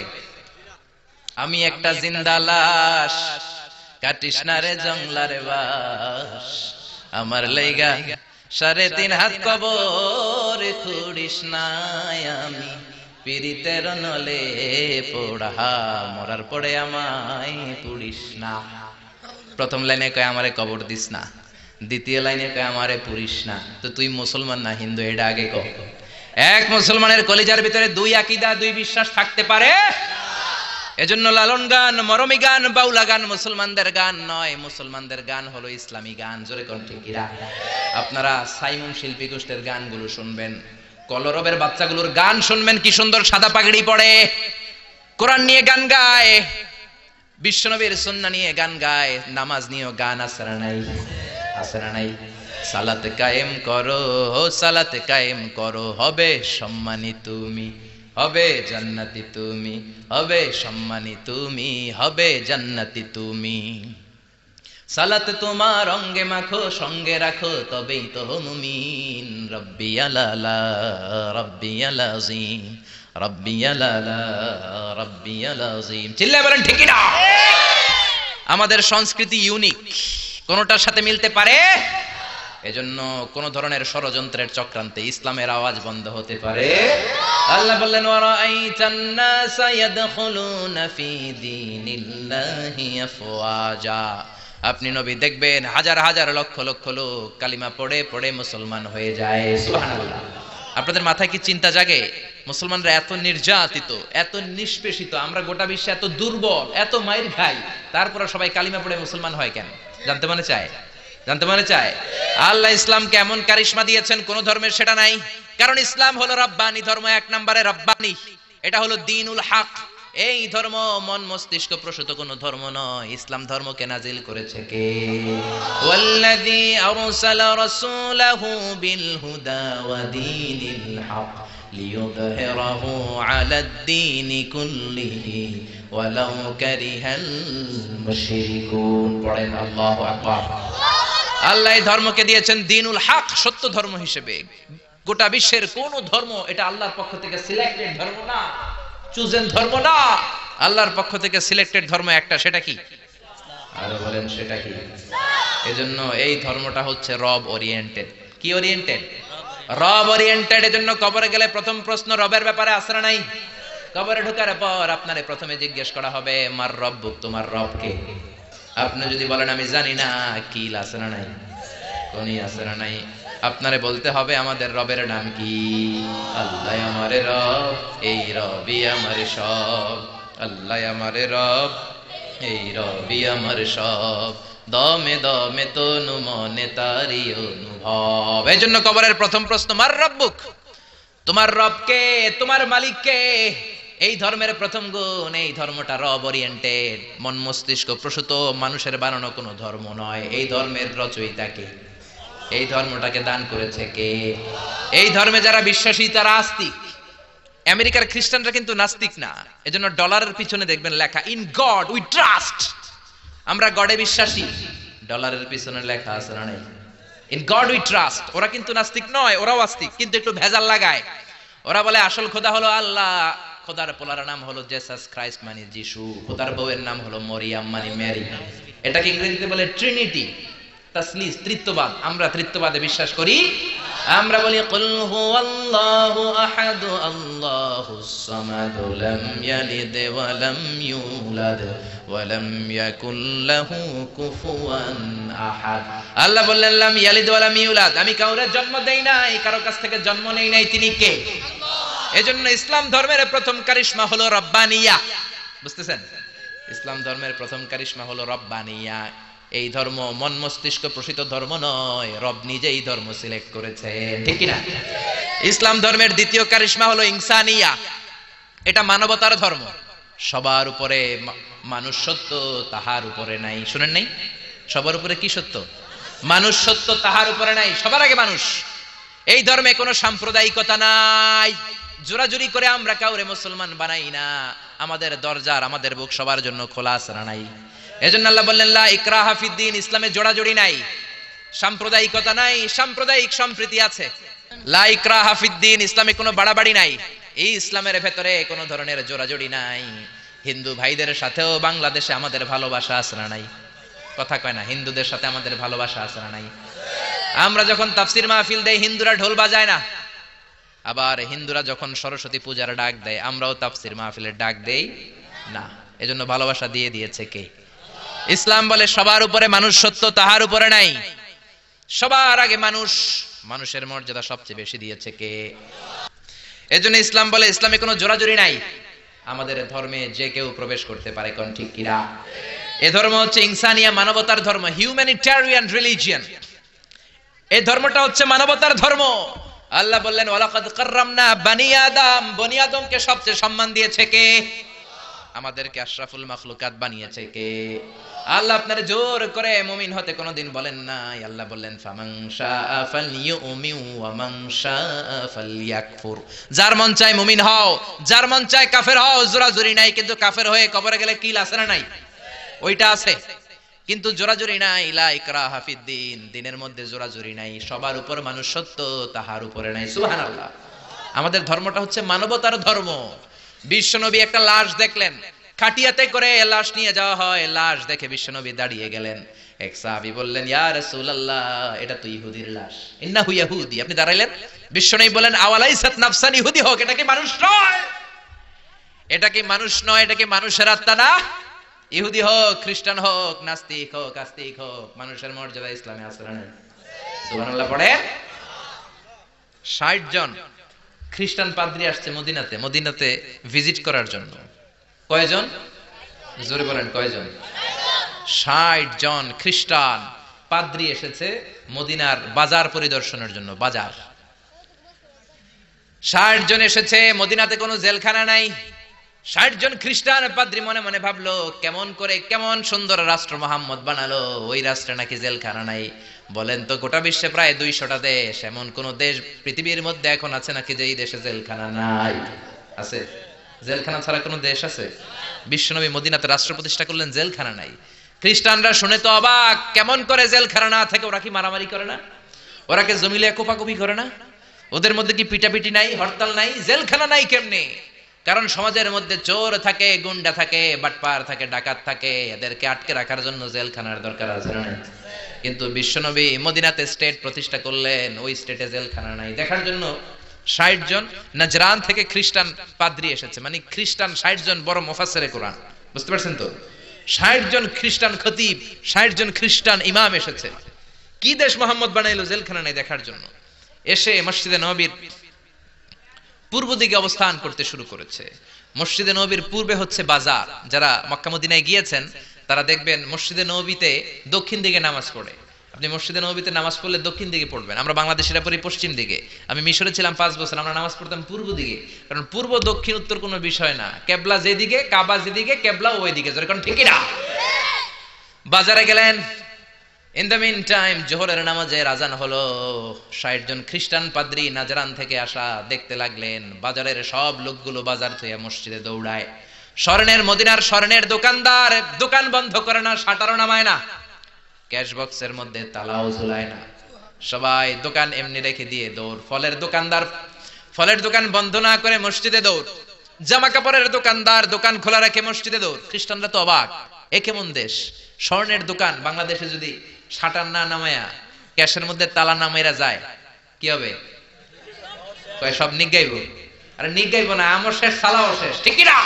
আমি একটা জিন্দা লাশ, কাটিস না রে জংলারে বাস, আমার লাইগা 3.5 হাত কবর খুঁড়িস নাই, আমি পীড়িতের নলে পোড়া, মরার পরে আমায় পুড়িস না। প্রথম লাইনে কয় আমারে কবর দিস না, দ্বিতীয় লাইনে কয় আমারে পুড়িস না। তো তুই মুসলমান না হিন্দু, এটা আগে কও। এক মুসলমানের কলিজার ভিতরে দুই আকীদা, দুই বিশ্বাস থাকতে পারে? এজন্য লালন গান, মরমী গান, বাউলা গান মুসলমানদের গান নয়, মুসলমানদের গান হলো ইসলামী গান। জোরে কোন ঠিক কিরা? আপনারা সাইমুম শিল্পী গোষ্ঠীর গানগুলো শুনবেন, কলরবের বাচ্চাগুলোর গান শুনবেন, কি সুন্দর সাদা পাগড়ি পরে কোরআন নিয়ে গান গায়, বিশ্বনবীর সুন্নাহ নিয়ে গান গায়, নামাজ নিয়েও গান আছে না নাই? আছে না নাই? সালাত কায়েম করো, সালাত কায়েম করো, হবে সম্মানী তুমি, হবে জান্নাতি তুমি, হবে সম্মানী তুমি, হবে জান্নাতি তুমি। সালাত তোমার অঙ্গে মাখো, সঙ্গে রাখো, তবেই তো মুমিন। রব্বিয়াল আলা, রব্বিয়াল আযীম, রব্বিয়াল আলা, রব্বিয়াল আযীম। চিল্লায় বলেন ঠিক না? আমাদের সংস্কৃতি ইউনিক, কোনটার সাথে মিলতে পারে? এজন্য কোন ধরনের ষড়যন্ত্রের চক্রান্তে ইসলামের আওয়াজ বন্ধ হতে পারে? আল্লাহ বললেন ওয়ারাআইতান নাসা ইয়াদখুলুনা ফি দীনিল্লাহি আফওয়াজা, আপনি নবী দেখবেন হাজার হাজার লক্ষ লক্ষ লোক কালিমা পড়ে পড়ে মুসলমান হয়ে যায়। সুবহানাল্লাহ। আপনাদের মাথায় কি চিন্তা জাগে? মুসলমানরা এত নির্যাতিত, এত নিষ্পেষিত, আমরা গোটা বিশ্বে এত দুর্বল, এত মাইর খাই, তারপরে সবাই কালিমা পড়ে মুসলমান হয় কেন? জানতে মনে চায়? জানতে মনে চায়? আল্লাহ ইসলামকে এমন কারিশমা দিয়েছেন, কোন ধর্মের সেটা নাই, কারণ ইসলাম হলো রাব্বানি ধর্ম, এক নম্বরে রাব্বানি, এটা হলো দ্বীনুল হক। এই ধর্ম মন মস্তিষ্ক প্রসূত কোন ধর্ম নয়। ইসলাম ধর্মকে নাজিল করেছে কে? ওয়াল্লাযী আরসালা রাসূলাহু বিল হুদা ওয়া দীনিল হক লিইয়ুযহিরাহু আলাদ দীনি কুল্লিহি ওয়ালাউ কারিহাল মুশরিকুন। পড়েন আল্লাহু আকবার। আল্লাহ এই ধর্মকে দিয়েছেন দ্বীনুল হক, সত্য ধর্ম হিসেবে। গোটা বিশ্বের কোন ধর্ম এটা আল্লাহর পক্ষ থেকে সিলেক্টেড ধর্ম না, চুজেন ধর্ম না। আল্লাহর পক্ষ থেকে সিলেক্টেড ধর্ম একটা, সেটা কি? আরো বলেন সেটা কি? এজন্য এই ধর্মটা হচ্ছে রব ওরিয়েন্টেড। কি ওরিয়েন্টেড? রব ওরিয়েন্টেড। এজন্য কবরে গেলে প্রথম প্রশ্ন রবের ব্যাপারে আছে না নাই? কবরে ঢোকার পর আপনারে প্রথমে জিজ্ঞেস করা হবে মার রব্বুক, তোমার রব কে? আপনি যদি বলেন আমি জানি না, কিল আছে না নাই? কোনি আছে না নাই? আপনারে বলতে হবে আমাদের রবের নাম কি? আল্লাহ আমারে রব, এই রবই আমার সব। আল্লাহ আমারে রব, এই রবি আমার সব। দমে দমে তনু মনে তারি অনুভব। এই জন্য কবরের প্রথম প্রশ্ন মার রব্বুক, তোমার রব কে, তোমার মালিক কে? এই ধর্মের প্রথম গুণ, এই ধর্মটা রব ওরিয়েন্টেড, মন মস্তিষ্ক প্রসূত, মানুষের বানানো কোনো ধর্ম নয়। এই ধর্মের রচয়িতা কে? এই ধর্মটাকে দান করেছে কে? এই ধর্মে যারা বিশ্বাসী তারা আস্তিক। আমেরিকার খ্রিস্টানরা কিন্তু নাস্তিক না। এজন্য ডলারের পিছনে দেখবেন লেখা ইন গড উই ট্রাস্ট, আমরা গডে বিশ্বাসী। ডলারের পিছনে লেখা আছে না নাই? In god we trust. ওরা কিন্তু নাস্তিক নয়, ওরাও আস্তিক, কিন্তু একটু ভেজাল লাগায়। ওরা বলে আসল খোদা হলো আল্লাহ, খোদার পোলার নাম হলো জেসাস ক্রাইস্ট মানে যিশু, খোদার বউয়ের নাম হলো মরিয়াম মানে মেরি। এটাকে ইংরেজিতে বলে ট্রিনিটি, তাসলিস, ত্রিত্ববাদ। আমরা ত্রিত্ববাদে বিশ্বাস করি আমরা বলি কুল হুয়াল্লাহু আহাদ আল্লাহুস সামাদ লাম ইয়ালিদ ওয়া লাম ইউলাদ ওয়া লাম ইয়াকুল লাহু কুফুয়ান আহাদ। আল্লাহ বললেন লাম ইয়ালিদ ওয়া লাম ইউলাদ, আমি কাউরে জন্ম দেই নাই, কারো কাছ থেকে জন্ম নেই নাই, তিনি কে? আল্লাহ। এজন্য ইসলাম ধর্মের প্রথম কারিশমা হলো রব্বানিয়া। বুঝতেছেন? ইসলাম ধর্মের প্রথম কারিশমা হলো রব্বানিয়া। এই ধর্ম মন মস্তিষ্ক প্রসিত ধর্ম নয়, রব নিজেই ধর্ম সিলেক্ট করেছেন, ঠিক কি না? ইসলাম ধর্মের দ্বিতীয় কারিশমা হলো ইনসানিয়া, এটা মানবতার ধর্ম। সবার উপরে মানুষ সত্য, তাহার উপরে নাই। শুনেন নাই? সবার উপরে কি সত্য? মানুষ সত্য, তাহার উপরে নাই, সবার আগে মানুষ। এই ধর্মে কোনো সাম্প্রদায়িকতা নাই, জোরাজুরি করে আমরা কাউরে মুসলমান বানাই না। আমাদের দরজার, আমাদের বুক সবার জন্য খোলা আছে না নাই? এজন্য আল্লাহ বললেন লা ইকরাহা ফিদ্দিন, ইসলামে জোড়াজুড়ি নাই, সাম্প্রদায়িকতা নাই, সাম্প্রদায়িক সম্প্রীতি আছে। লা ইকরাহা ফিদ্দিন, ইসলামে কোনো বাড়াবাড়ি নাই, এই ইসলামের ভেতরে কোনো ধরনের জোড়াজুড়ি নাই। হিন্দু ভাইদের সাথেও বাংলাদেশে আমাদের ভালোবাসা আছে না নাই? কথা কয় না, হিন্দুদের সাথে আমাদের ভালোবাসা আছে না নাই? আমরা যখন তাফসির মাহফিল দেই, হিন্দুরা ঢোল বাজায় না। আবার হিন্দুরা যখন সরস্বতী পূজার ডাক দেয়, আমরাও তাফসির মাহফিলের ডাক দেই না। এজন্য ভালোবাসা দিয়ে দিয়েছে কে? ইসলাম বলে সবার উপরে মানুষ সত্য, তাহার উপরে নাই। সবার আগে মানুষ, মানুষের মর্যাদা সবচেয়ে বেশি দিয়েছে কে? এজন্য ইসলাম বলে ইসলামে কোনো জোরাজুরি নাই, আমাদের ধর্মে যে কেউ প্রবেশ করতে পারে। কোন ঠিক কিনা? এই ধর্ম হচ্ছে ইনসানিয়া, মানবতার ধর্ম, হিউম্যানিটেরিয়ান রিলিজিয়ন। এই ধর্মটা হচ্ছে মানবতার ধর্ম। আল্লাহ বললেন ওয়ালাকাদ কাররামনা বানি আদম, বনি আদমকে সবচেয়ে সম্মান দিয়েছে কে? আমাদেরকে আশরাফুল মাখলুকাত বানিয়েছে কে? আল্লাহ আপনারে জোর করে মুমিন হতে কোনোদিন বলেন নাই। আল্লাহ বললেন ফামান শাআ ফালইউমিন ওয়া মান শাআ ফালইয়াকফুর, যার মন চায় মুমিন হও, যার মন চায় কাফের হও। জোরাজুরি নাই, কিন্তু কাফের হয়ে কবরে গেলে কিল আছে না নাই? ওইটা আছে, কিন্তু জোরাজুরি নাই। লা ইকরাহা ফিদ্দিন, দিনের মধ্যে জোরাজুরি নাই। সবার উপর মানুষ সত্য, তাহার উপরে নাই। সুবহানাল্লাহ। আমাদের ধর্মটা হচ্ছে মানবতার ধর্ম। বিশ্বনবী একটা লাশ দেখলেন, খাটিয়াতে করে লাশ নিয়ে যাওয়া হয়। লাশ দেখে বিশ্বনবী দাঁড়িয়ে গেলেন। এক সাহাবী বললেন ইয়া রাসূলুল্লাহ, এটা তো ইহুদির লাশ। ইন্নাহু ইয়াহুদি। আপনি দাঁড়াইলেন, বিশ্বনবী বলেন আওয়ালাইসাত নাফসান, ইহুদি হোক, এটা কি মানুষ নয়? এটা কি মানুষ নয়? এটা কি মানুষের আত্মা না? ইহুদি হোক, খ্রিস্টান হোক, নাস্তিক হোক, আস্তিক হোক, মানুষের মর্যাদা ইসলামে আছে না? সুবহানাল্লাহ পড়ে। 60 জন খ্রিস্টান পাদ্রী আসছে মদিনাতে, মদিনাতে ভিজিট করার জন্য। কয়জন? জোরে বলেন কয়জন? 60 জন খ্রিস্টান পাদ্রী এসেছে মদিনার বাজার পরিদর্শনের জন্য। বাজার 60 জন এসেছে। মদিনাতে কোনো জেলখানা নাই। 60 জন খ্রিস্টান পাদ্রী মনে মনে ভাবলো, কেমন করে, কেমন সুন্দর রাষ্ট্র মোহাম্মদ বানালো, ওই রাষ্ট্রে নাকি জেলখানা নাই। বলেন তো, গোটা বিশ্বে প্রায় 200টা দেশ, এমন কোন দেশ পৃথিবীর মধ্যে এখন আছে নাকি যে এই দেশে জেলখানা নাই? আছে? জেলখানা ছাড়া কোনো দেশ আছে? বিশ্বনবী মদিনাতে রাষ্ট্র প্রতিষ্ঠা করলেন, জেলখানা নাই। খ্রিস্টানরা শুনে তো অবাক, কেমন করে জেলখানা না থেকে ওরা কি মারামারি করে না? ওরা কি জমিলে কোপাকুপি করে না? ওদের মধ্যে কি পিটাপিটি নাই, হরতাল নাই? জেলখানা নাই কেমনে? কারণ সমাজের মধ্যে চোর থাকে, গুন্ডা থাকে, বাটপার থাকে, ডাকাত থাকে, এদেরকে আটকে রাখার জন্য জেলখানার দরকার আছে না? কিন্তু বিশ্বনবী মদিনাতে স্টেট প্রতিষ্ঠা করলেন, ওই স্টেটে জেলখানা নাই। দেখার জন্য 60 জন নাজরান থেকে খ্রিস্টান পাদ্রী এসেছে। মানে খ্রিস্টান 60 জন বড় মুফাসসিরে কোরআন, বুঝতে পারছেন তো? 60 জন খ্রিস্টান খতিব, 60 জন খ্রিস্টান ইমাম এসেছে। কি দেশ মোহাম্মদ বানাইলো, জেলখানা নাই দেখার জন্য। এসে মসজিদে নববীর পূর্ব দিকে অবস্থান করতে শুরু করেছে। মসজিদে নববীর পূর্বে হচ্ছে বাজার। যারা মক্কা মদিনায় গিয়েছেন তারা দেখবেন মসজিদে নববীতে দক্ষিণ দিকে নামাজ পড়ে। আপনি মসজিদে নববীতে নামাজ পড়লে দক্ষিণ দিকে পড়বেন। আমরা বাংলাদেশিরা পড়ি পশ্চিম দিকে। আমি মিশরে ছিলাম 5 বছর, আমরা নামাজ পড়তাম পূর্ব দিকে। কারণ পূর্ব দক্ষিণ উত্তর কোনো বিষয় না, কেবলা যেদিকে, কাবা যেদিকে, কেবলা ওই দিকে। যেরকম ঠিক না? বাজারে গেলেন। ইন দ্য মিন টাইম জোহরের নামাজের আজান হলো। 60 জন খ্রিস্টান পাদ্রী নাজরান থেকে আসা দেখতে লাগলেন বাজারের সব লোকগুলো বাজার থেকে মসজিদে দৌড়ায়। স্বর্ণের, মদিনার স্বর্ণের দোকানদার দোকান বন্ধ করে না, শাটারও নামায় না, ক্যাশ বক্সের মধ্যে তালাও ঝুলায় না, সবাই দোকান এমনি রেখে দিয়ে দৌড়। ফলের দোকানদার ফলের দোকান বন্ধ না করে মসজিদে দৌড়। জামা কাপড়ের দোকানদার দোকান খোলা রেখে মসজিদে দৌড়। খ্রিস্টানরা তো অবাক, এ কেমন দেশ? স্বর্ণের দোকান বাংলাদেশে যদি শাটার না নামায়া ক্যাশের মধ্যে তালা নামাইরা যায়, কি হবে? কয় সব নিগাইব। আরে নিগাইব না, আমও শেষ সালাও শেষ, ঠিক কি না?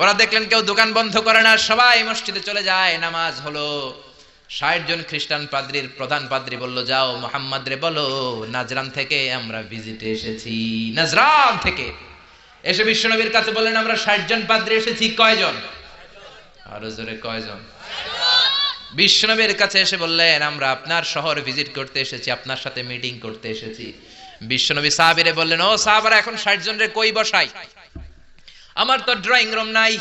ওরা দেখলেন কেউ দোকান বন্ধ করে না, সবাই মসজিদে চলে যায়। নামাজ হলো। ৬০ জন খ্রিস্টান পাদ্রীর প্রধান পাদ্রী বলল, যাও মুহাম্মদ রে বলো নাজরান থেকে আমরা ভিজিটে এসেছি। নাজরান থেকে এসে বিশ্বনবীর কাছে বললেন, আমরা ৬০ জন পাদ্রী এসেছি। কয়জন? আরো জোরে, কয়জন? বিশ্বনবীর কাছে এসে বললেন, আমরা আপনার শহর ভিজিট করতে এসেছি, আপনার সাথে মিটিং করতে এসেছি। বিশ্বনবী সাহাবীরে বললেন, ও সাহাবারা, এখন ৬০ জন রে কই বসাই? আমার তো ড্রয়িং রুম নাই,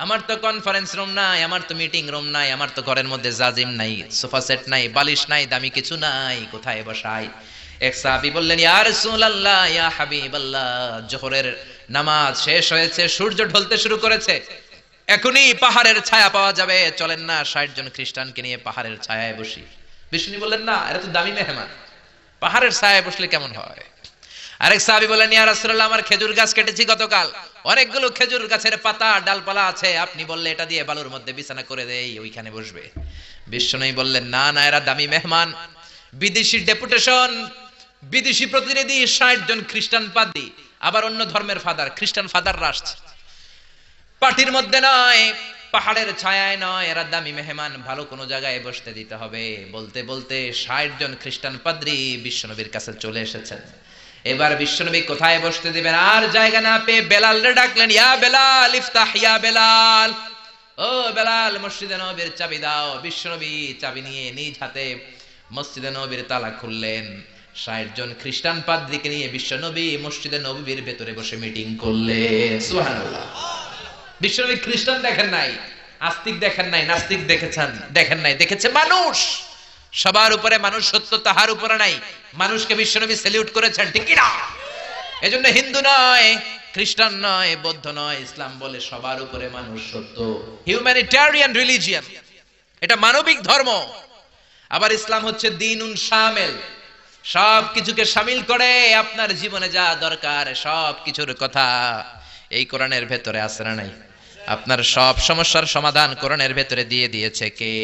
আমার তো কনফারেন্স রুম নাই, আমার তো মিটিং রুম নাই, আমার তো ঘরের মধ্যে জাজিম নাই, সোফা সেট নাই, বালিশ নাই, দামি কিছু নাই, কোথায় বসাই? এক সাহাবী বললেন, ইয়া রাসূলুল্লাহ, ইয়া হাবিবাল্লাহ, যোহরের নামাজ শেষ হয়েছে, সূর্য ঢলতে শুরু করেছে, এখনই পাহাড়ের ছায়া পাওয়া যাবে, চলেন না ৬০ জন খ্রিস্টানকে নিয়ে পাহাড়ের ছায়ায় বসি। বিষ্ণু বললেন, না, এরা তো দামি মেহমান, পাহাড়ের ছায়ায় বসলে কেমন হয়? আরেক সাহাবী বললেন, ইয়া রাসূলুল্লাহ, আমার খেজুর গাছ কেটেছি গতকাল, অনেকগুলো খেজুর গাছের পাতা ডালপালা আছে, আপনি বললে এটা দিয়ে বালুর মধ্যে বিছানা করে দেই, ওইখানে বসবে। বিষ্ণু বললেন, না না, এরা দামি মেহমান, বিদেশি ডেপুটেশন, বিদেশি প্রতিনিধি, ৬০ জন খ্রিস্টান পাদ্রী, আবার অন্য ধর্মের ফাদার, খ্রিস্টান ফাদাররা আসছে, পার্টির মধ্যে নয়, পাহাড়ের ছায়ায় নয়, এরা দামি মেহমান, ভালো কোনো জায়গায় বসতে দিতে হবে। বলতে বলতে ৬০ জন খ্রিস্টান পাদ্রী বিশ্বনবীর কাছে চলে এসেছেন। এবার বিশ্বনবী কোথায় বসতে দিবেন, আর জায়গা না পেয়ে বেলালরে ডাকলেন, ইয়া বেলাল ইফতাহ, ইয়া বেলাল, ও বেলাল, মসজিদে নববীর চাবি দাও। বিশ্বনবী চাবি নিয়ে নিজ হাতে মসজিদে নববীর তালা খুললেন। ৬০ জন খ্রিস্টান পাদ্রীকে নিয়ে বিশ্বনবী মসজিদে নববীর ভেতরে বসে মিটিং করলেন। সুবহানাল্লাহ। বিশ্বনবী খ্রিস্টান দেখেন নাই, আস্তিক দেখেন নাই, নাস্তিক দেখেন নাই, দেখেছে মানুষ। সবার উপরে মানুষ সত্য, তাহার উপরে নাই। মানুষকে বিশ্বনবী স্যালিউট করেছেন, ঠিক কি না? এজন্য হিন্দু নয়, খ্রিস্টান নয়, বৌদ্ধ নয়, ইসলাম বলে সবার উপরে মানুষ সত্য। হিউম্যানিটেরিয়ান রিলিজিয়ন, এটা মানবিক ধর্ম। আবার ইসলাম হচ্ছে দ্বীনুন শামিল, সব কিছুকে শামিল করে, আপনার জীবনে যা দরকার সব কিছুর কথা এই কোরআনের ভেতরে আছে না নাই? আপনার সব সমস্যার সমাধান কোরআনের ভেতরে দিয়ে দিয়েছে কে?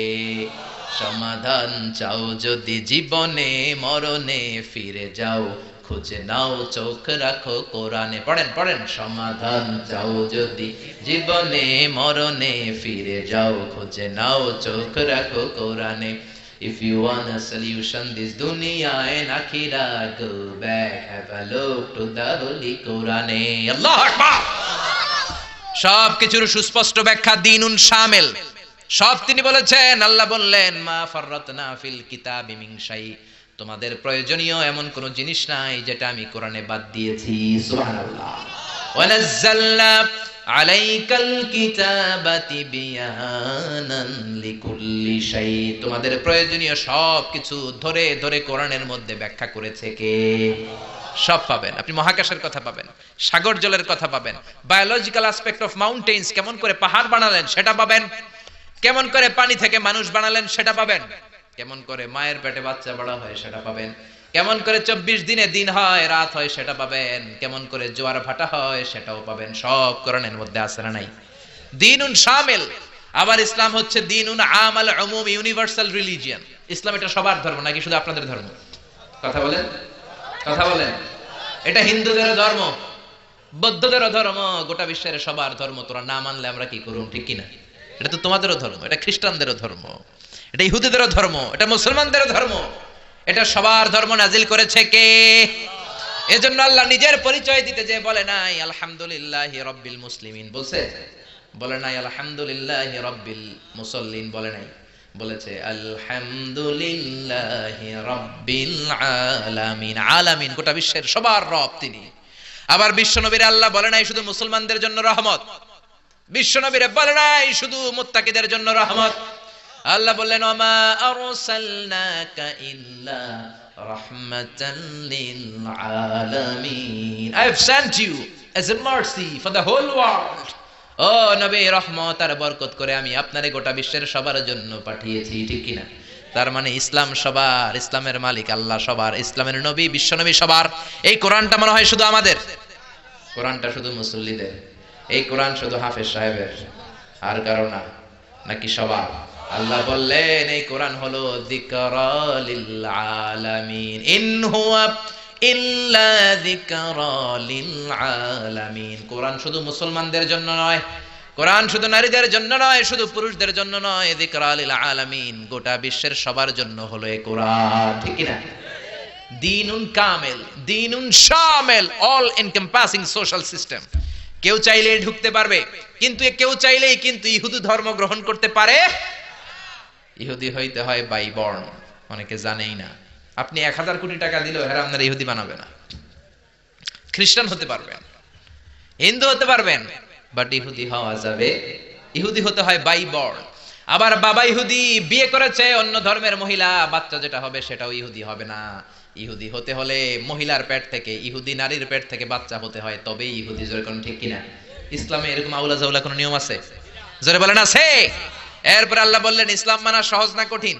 সমাধান চাও যদি জীবনে, মরণে ফিরে যাও, খুঁজে নাও, চোখ রাখো কোরআনে। পড়েন পড়েন, সমাধান চাও যদি জীবনে, মরণে ফিরে যাও, খুঁজে নাও, চোখ রাখো কোরআনে। If you want a solution this dunya and akhirah, go back, have a look to the holy Quran. Allahu Akbar. সব কিছুর সুস্পষ্ট ব্যাখ্যা দ্বীনুন শামিল, সব তিনি বলেছেন। আল্লাহ বললেন, মা ফাররাতনা ফিল কিতাবি মিন শাই, তোমাদের প্রয়োজনীয় এমন কোন জিনিস নাই যেটা আমি কোরআনে বাদ দিয়েছি। সুবহানাল্লাহ। ওয়া নাযালনা আলাইকাল কিতাবা তিবয়ানান লিকুল্লি শাই, তোমাদের প্রয়োজনীয় সব কিছু ধরে ধরে কোরআনের মধ্যে ব্যাখ্যা করেছে কে? সব পাবেন আপনি। মহাকাশের কথা পাবেন, সাগর জলের কথা পাবেন, বায়োলজিক্যাল অ্যাসপেক্ট অফ মাউন্টেন্স, কেমন করে পাহাড় বানালেন সেটা পাবেন, কেমন করে পানি থেকে মানুষ বানালেন সেটা পাবেন, কেমন করে মায়ের পেটে বাচ্চা বড় হয় সেটা পাবেন, কেমন করে 24 দিনে দিন হয় রাত হয় সেটা পাবেন, কেমন করে জোয়ার ভাটা হয় সেটাও পাবেন। সব কোরআনের মধ্যে আছে না নাই? দ্বীনুন শামিল। আবার ইসলাম হচ্ছে দ্বীনুন আমাল উমুম, ইউনিভার্সাল রিলিজিয়ন। ইসলাম এটা সবার ধর্ম নাকি শুধু আপনাদের ধর্ম? কথা বলেন, কথা বলেন। এটা হিন্দুদের ধর্ম, বৌদ্ধদেরও ধর্ম, গোটা বিশ্বের সবার ধর্ম। তোরা না মানলে আমরা কি করব, ঠিক কিনা? এটা তো তোমাদেরও ধর্ম, এটা খ্রিস্টানদেরও ধর্ম, এটা ইহুদিদেরও ধর্ম, এটা মুসলমানদেরও ধর্ম, এটা সবার ধর্ম নাজিল করেছে কে? এজন্য আল্লাহ নিজের পরিচয় দিতে যে বলে নাই আলহামদুলিল্লাহি রাব্বিল মুসলিমিন, বলছে? বলে নাই আলহামদুলিল্লাহি রাব্বিল মুসাল্লিন, বলে নাই, বলেছে আলহামদুলিল্লাহি রাব্বিল আলামিন। আলামিন গোটা বিশ্বের সবার রব তিনি। আবার বিশ্বনবীর আল্লাহ বলে নাই শুধু মুসলমানদের জন্য রহমত, বিশ্বনবীর বলে নাই শুধু মুত্তাকিদের জন্য রহমত। আল্লাহ বললেন, ওমা আরসালনাকা ইল্লা রাহমাতাল লিল আলামিন, I have sent you as a mercy for the whole world. ও নবী, রহমত আর বরকত করে আমি আপনারে গোটা বিশ্বের সবার জন্য পাঠিয়েছি, ঠিক কিনা? তার মানে ইসলাম সবার, ইসলামের মালিক আল্লাহ সবার, ইসলামের নবী বিশ্বনবী সবার। এই কোরআনটা মনে হয় শুধু আমাদের, কোরআনটা শুধু মুসল্লিদের, এই কোরআন শুধু হাফেজ সাহেবের আর কারো না, নাকি সবার? আল্লাহ বললেন এই কোরআন হলো যিকরা লিল আলামিন, ইন হুয়া ইল্লা যিকরা লিল আলামিন। কোরআন শুধু মুসলমানদের জন্য নয়, কোরআন শুধু নারীদের জন্য নয়, শুধু পুরুষদের জন্য নয়, যিকরা লিল আলামিন, গোটা বিশ্বের সবার জন্য হলো এই কোরআন। ঠিক কি না? দ্বীনুন কামিল, দ্বীনুন শামিল, অল এনকম্পাসিং সোশ্যাল সিস্টেম। কেউ চাইলেই ঢুকতে পারবে, কিন্তু কেউ চাইলেই কিন্তু ইহুদি ধর্ম গ্রহণ করতে পারে। ইহুদি হইতে হয় বাই বর্ণ, অনেকে জানেই না। আপনি 1000 কোটি টাকা দিলেও হেরা আপনার ইহুদি বানাবে না। খ্রিস্টান হতে পারবেন, হিন্দু হতে পারবেন, বাট ইহুদি হওয়া যাবে, ইহুদি হতে হয় বাই বর্ণ। আবার বাবা ইহুদি বিয়ে করেছে অন্য ধর্মের মহিলা, বাচ্চা যেটা হবে সেটাও ইহুদি হবে না। ইহুদি হতে হলে মহিলার পেট থেকে, ইহুদি নারীর পেট থেকে বাচ্চা হতে হয়, তবেই ইহুদি। জোরে কোন ঠিক কিনা? ইসলামে এরকম আউলা জাউলা কোন নিয়ম আছে? জোরে বলেন আছে? এরপর আল্লাহ বললেন ইসলাম মানা সহজ না কঠিন?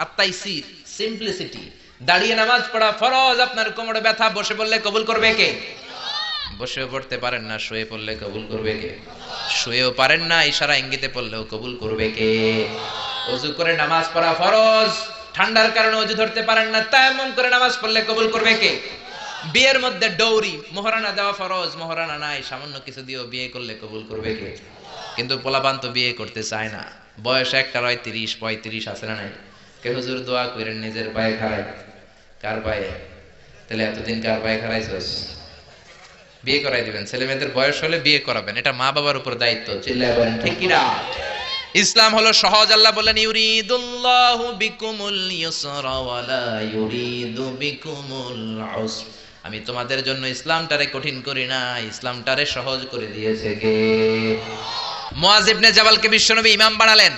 আত-তাইসির, সিম্পলিসিটি। দাঁড়িয়ে নামাজ পড়া ফরজ, আপনার কোমরে ব্যথা, বসে পড়লে কবুল করবে কে? বসেও পড়তে পারেন না, শুয়ে পড়লে কবুল করবে কে? শুয়েও পারেন না, ইশারা ইঙ্গিতে পড়লেও কবুল করবে কে? ওযু করে নামাজ পড়া ফরজ, ঠান্ডার কারণে ওযু ধরতে পারেন না, তায়াম্মুম করে নামাজ পড়লে কবুল করবে কে? বিয়ের মধ্যে ডৌরি, মোহরানা দেওয়া ফরজ, মোহরানা নাই, সামান্য কিছু দিয়েও বিয়ে করলে কবুল করবে কে? কিন্তু পোলাপান তো বিয়ে করতে চায় না, বয়স একটা 30-35 আছে না নাই? কে হুজুর দোয়া করেন নিজের পায়ে খাড়াই। কার পায়ে? তাহলে এতদিন কার পায়ে খাড়াইছস? বিয়ে করাই দিবেন, ছেলে মেয়েদের বয়স হলে বিয়ে করাবেন, এটা মা বাবার উপর দায়িত্ব। চিল্লায় বলেন ঠিক কি না? ইসলাম হলো সহজ। আল্লাহ বলেন ইউরিদুল্লাহু বিকুমুল ইউসরা ওয়া লা ইউরিদু বিকুমুল উসর। আমি তোমাদের জন্য ইসলামটারে কঠিন করি না, ইসলামটারে সহজ করে দিয়েছে কে? মুআয ইবনে জাবালকে বিশ্বনবী ইমাম বানালেন।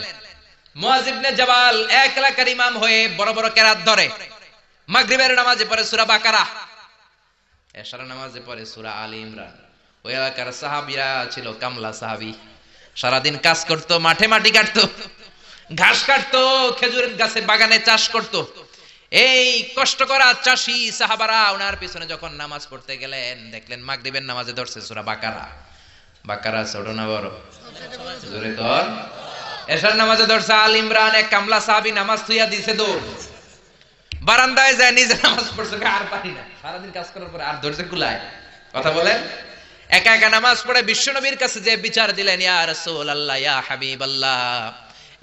মুআয ইবনে জাবাল এক এলাকার ইমাম হয়ে বড় বড় কেরাত ধরে। মাগরিবের নামাজে পড়ে সূরা বাকারা, এশার নামাজে পড়ে সূরা আলী ইমরান। ওই এলাকার সাহাবীরা ছিল কামলা সাহাবী, সারাদিন কাজ করত, মাঠে মাটি কাটতো, ঘাস কাটতো, খেজুরের গাছে বাগানে চাষ করত। এই কষ্ট করা চাষী সাহাবারা ওনার পিছনে যখন নামাজ পড়তে গেলেন, দেখলেন মাগরিবের নামাজে ধরছে সূরা বাকারা। বাকারা ছোট না বড়? জোরে কর। এশার নামাজে ধরছে আলী ইমরান। এক কামলা সাহাবী নামাজ থুইয়া দিছে দৌড়, বারান্দায় যায় নিজে নামাজ পড়ছে, আর পারি না, সারাদিন কাজ করার পরে আর ধরছে কুলায়। কথা বলেন। একা একা নামাজ পড়ে বিশ্বনবীর কাছে যে বিচার দিলেন, ইয়া রাসূলুল্লাহ, ইয়া হাবিবাল্লাহ,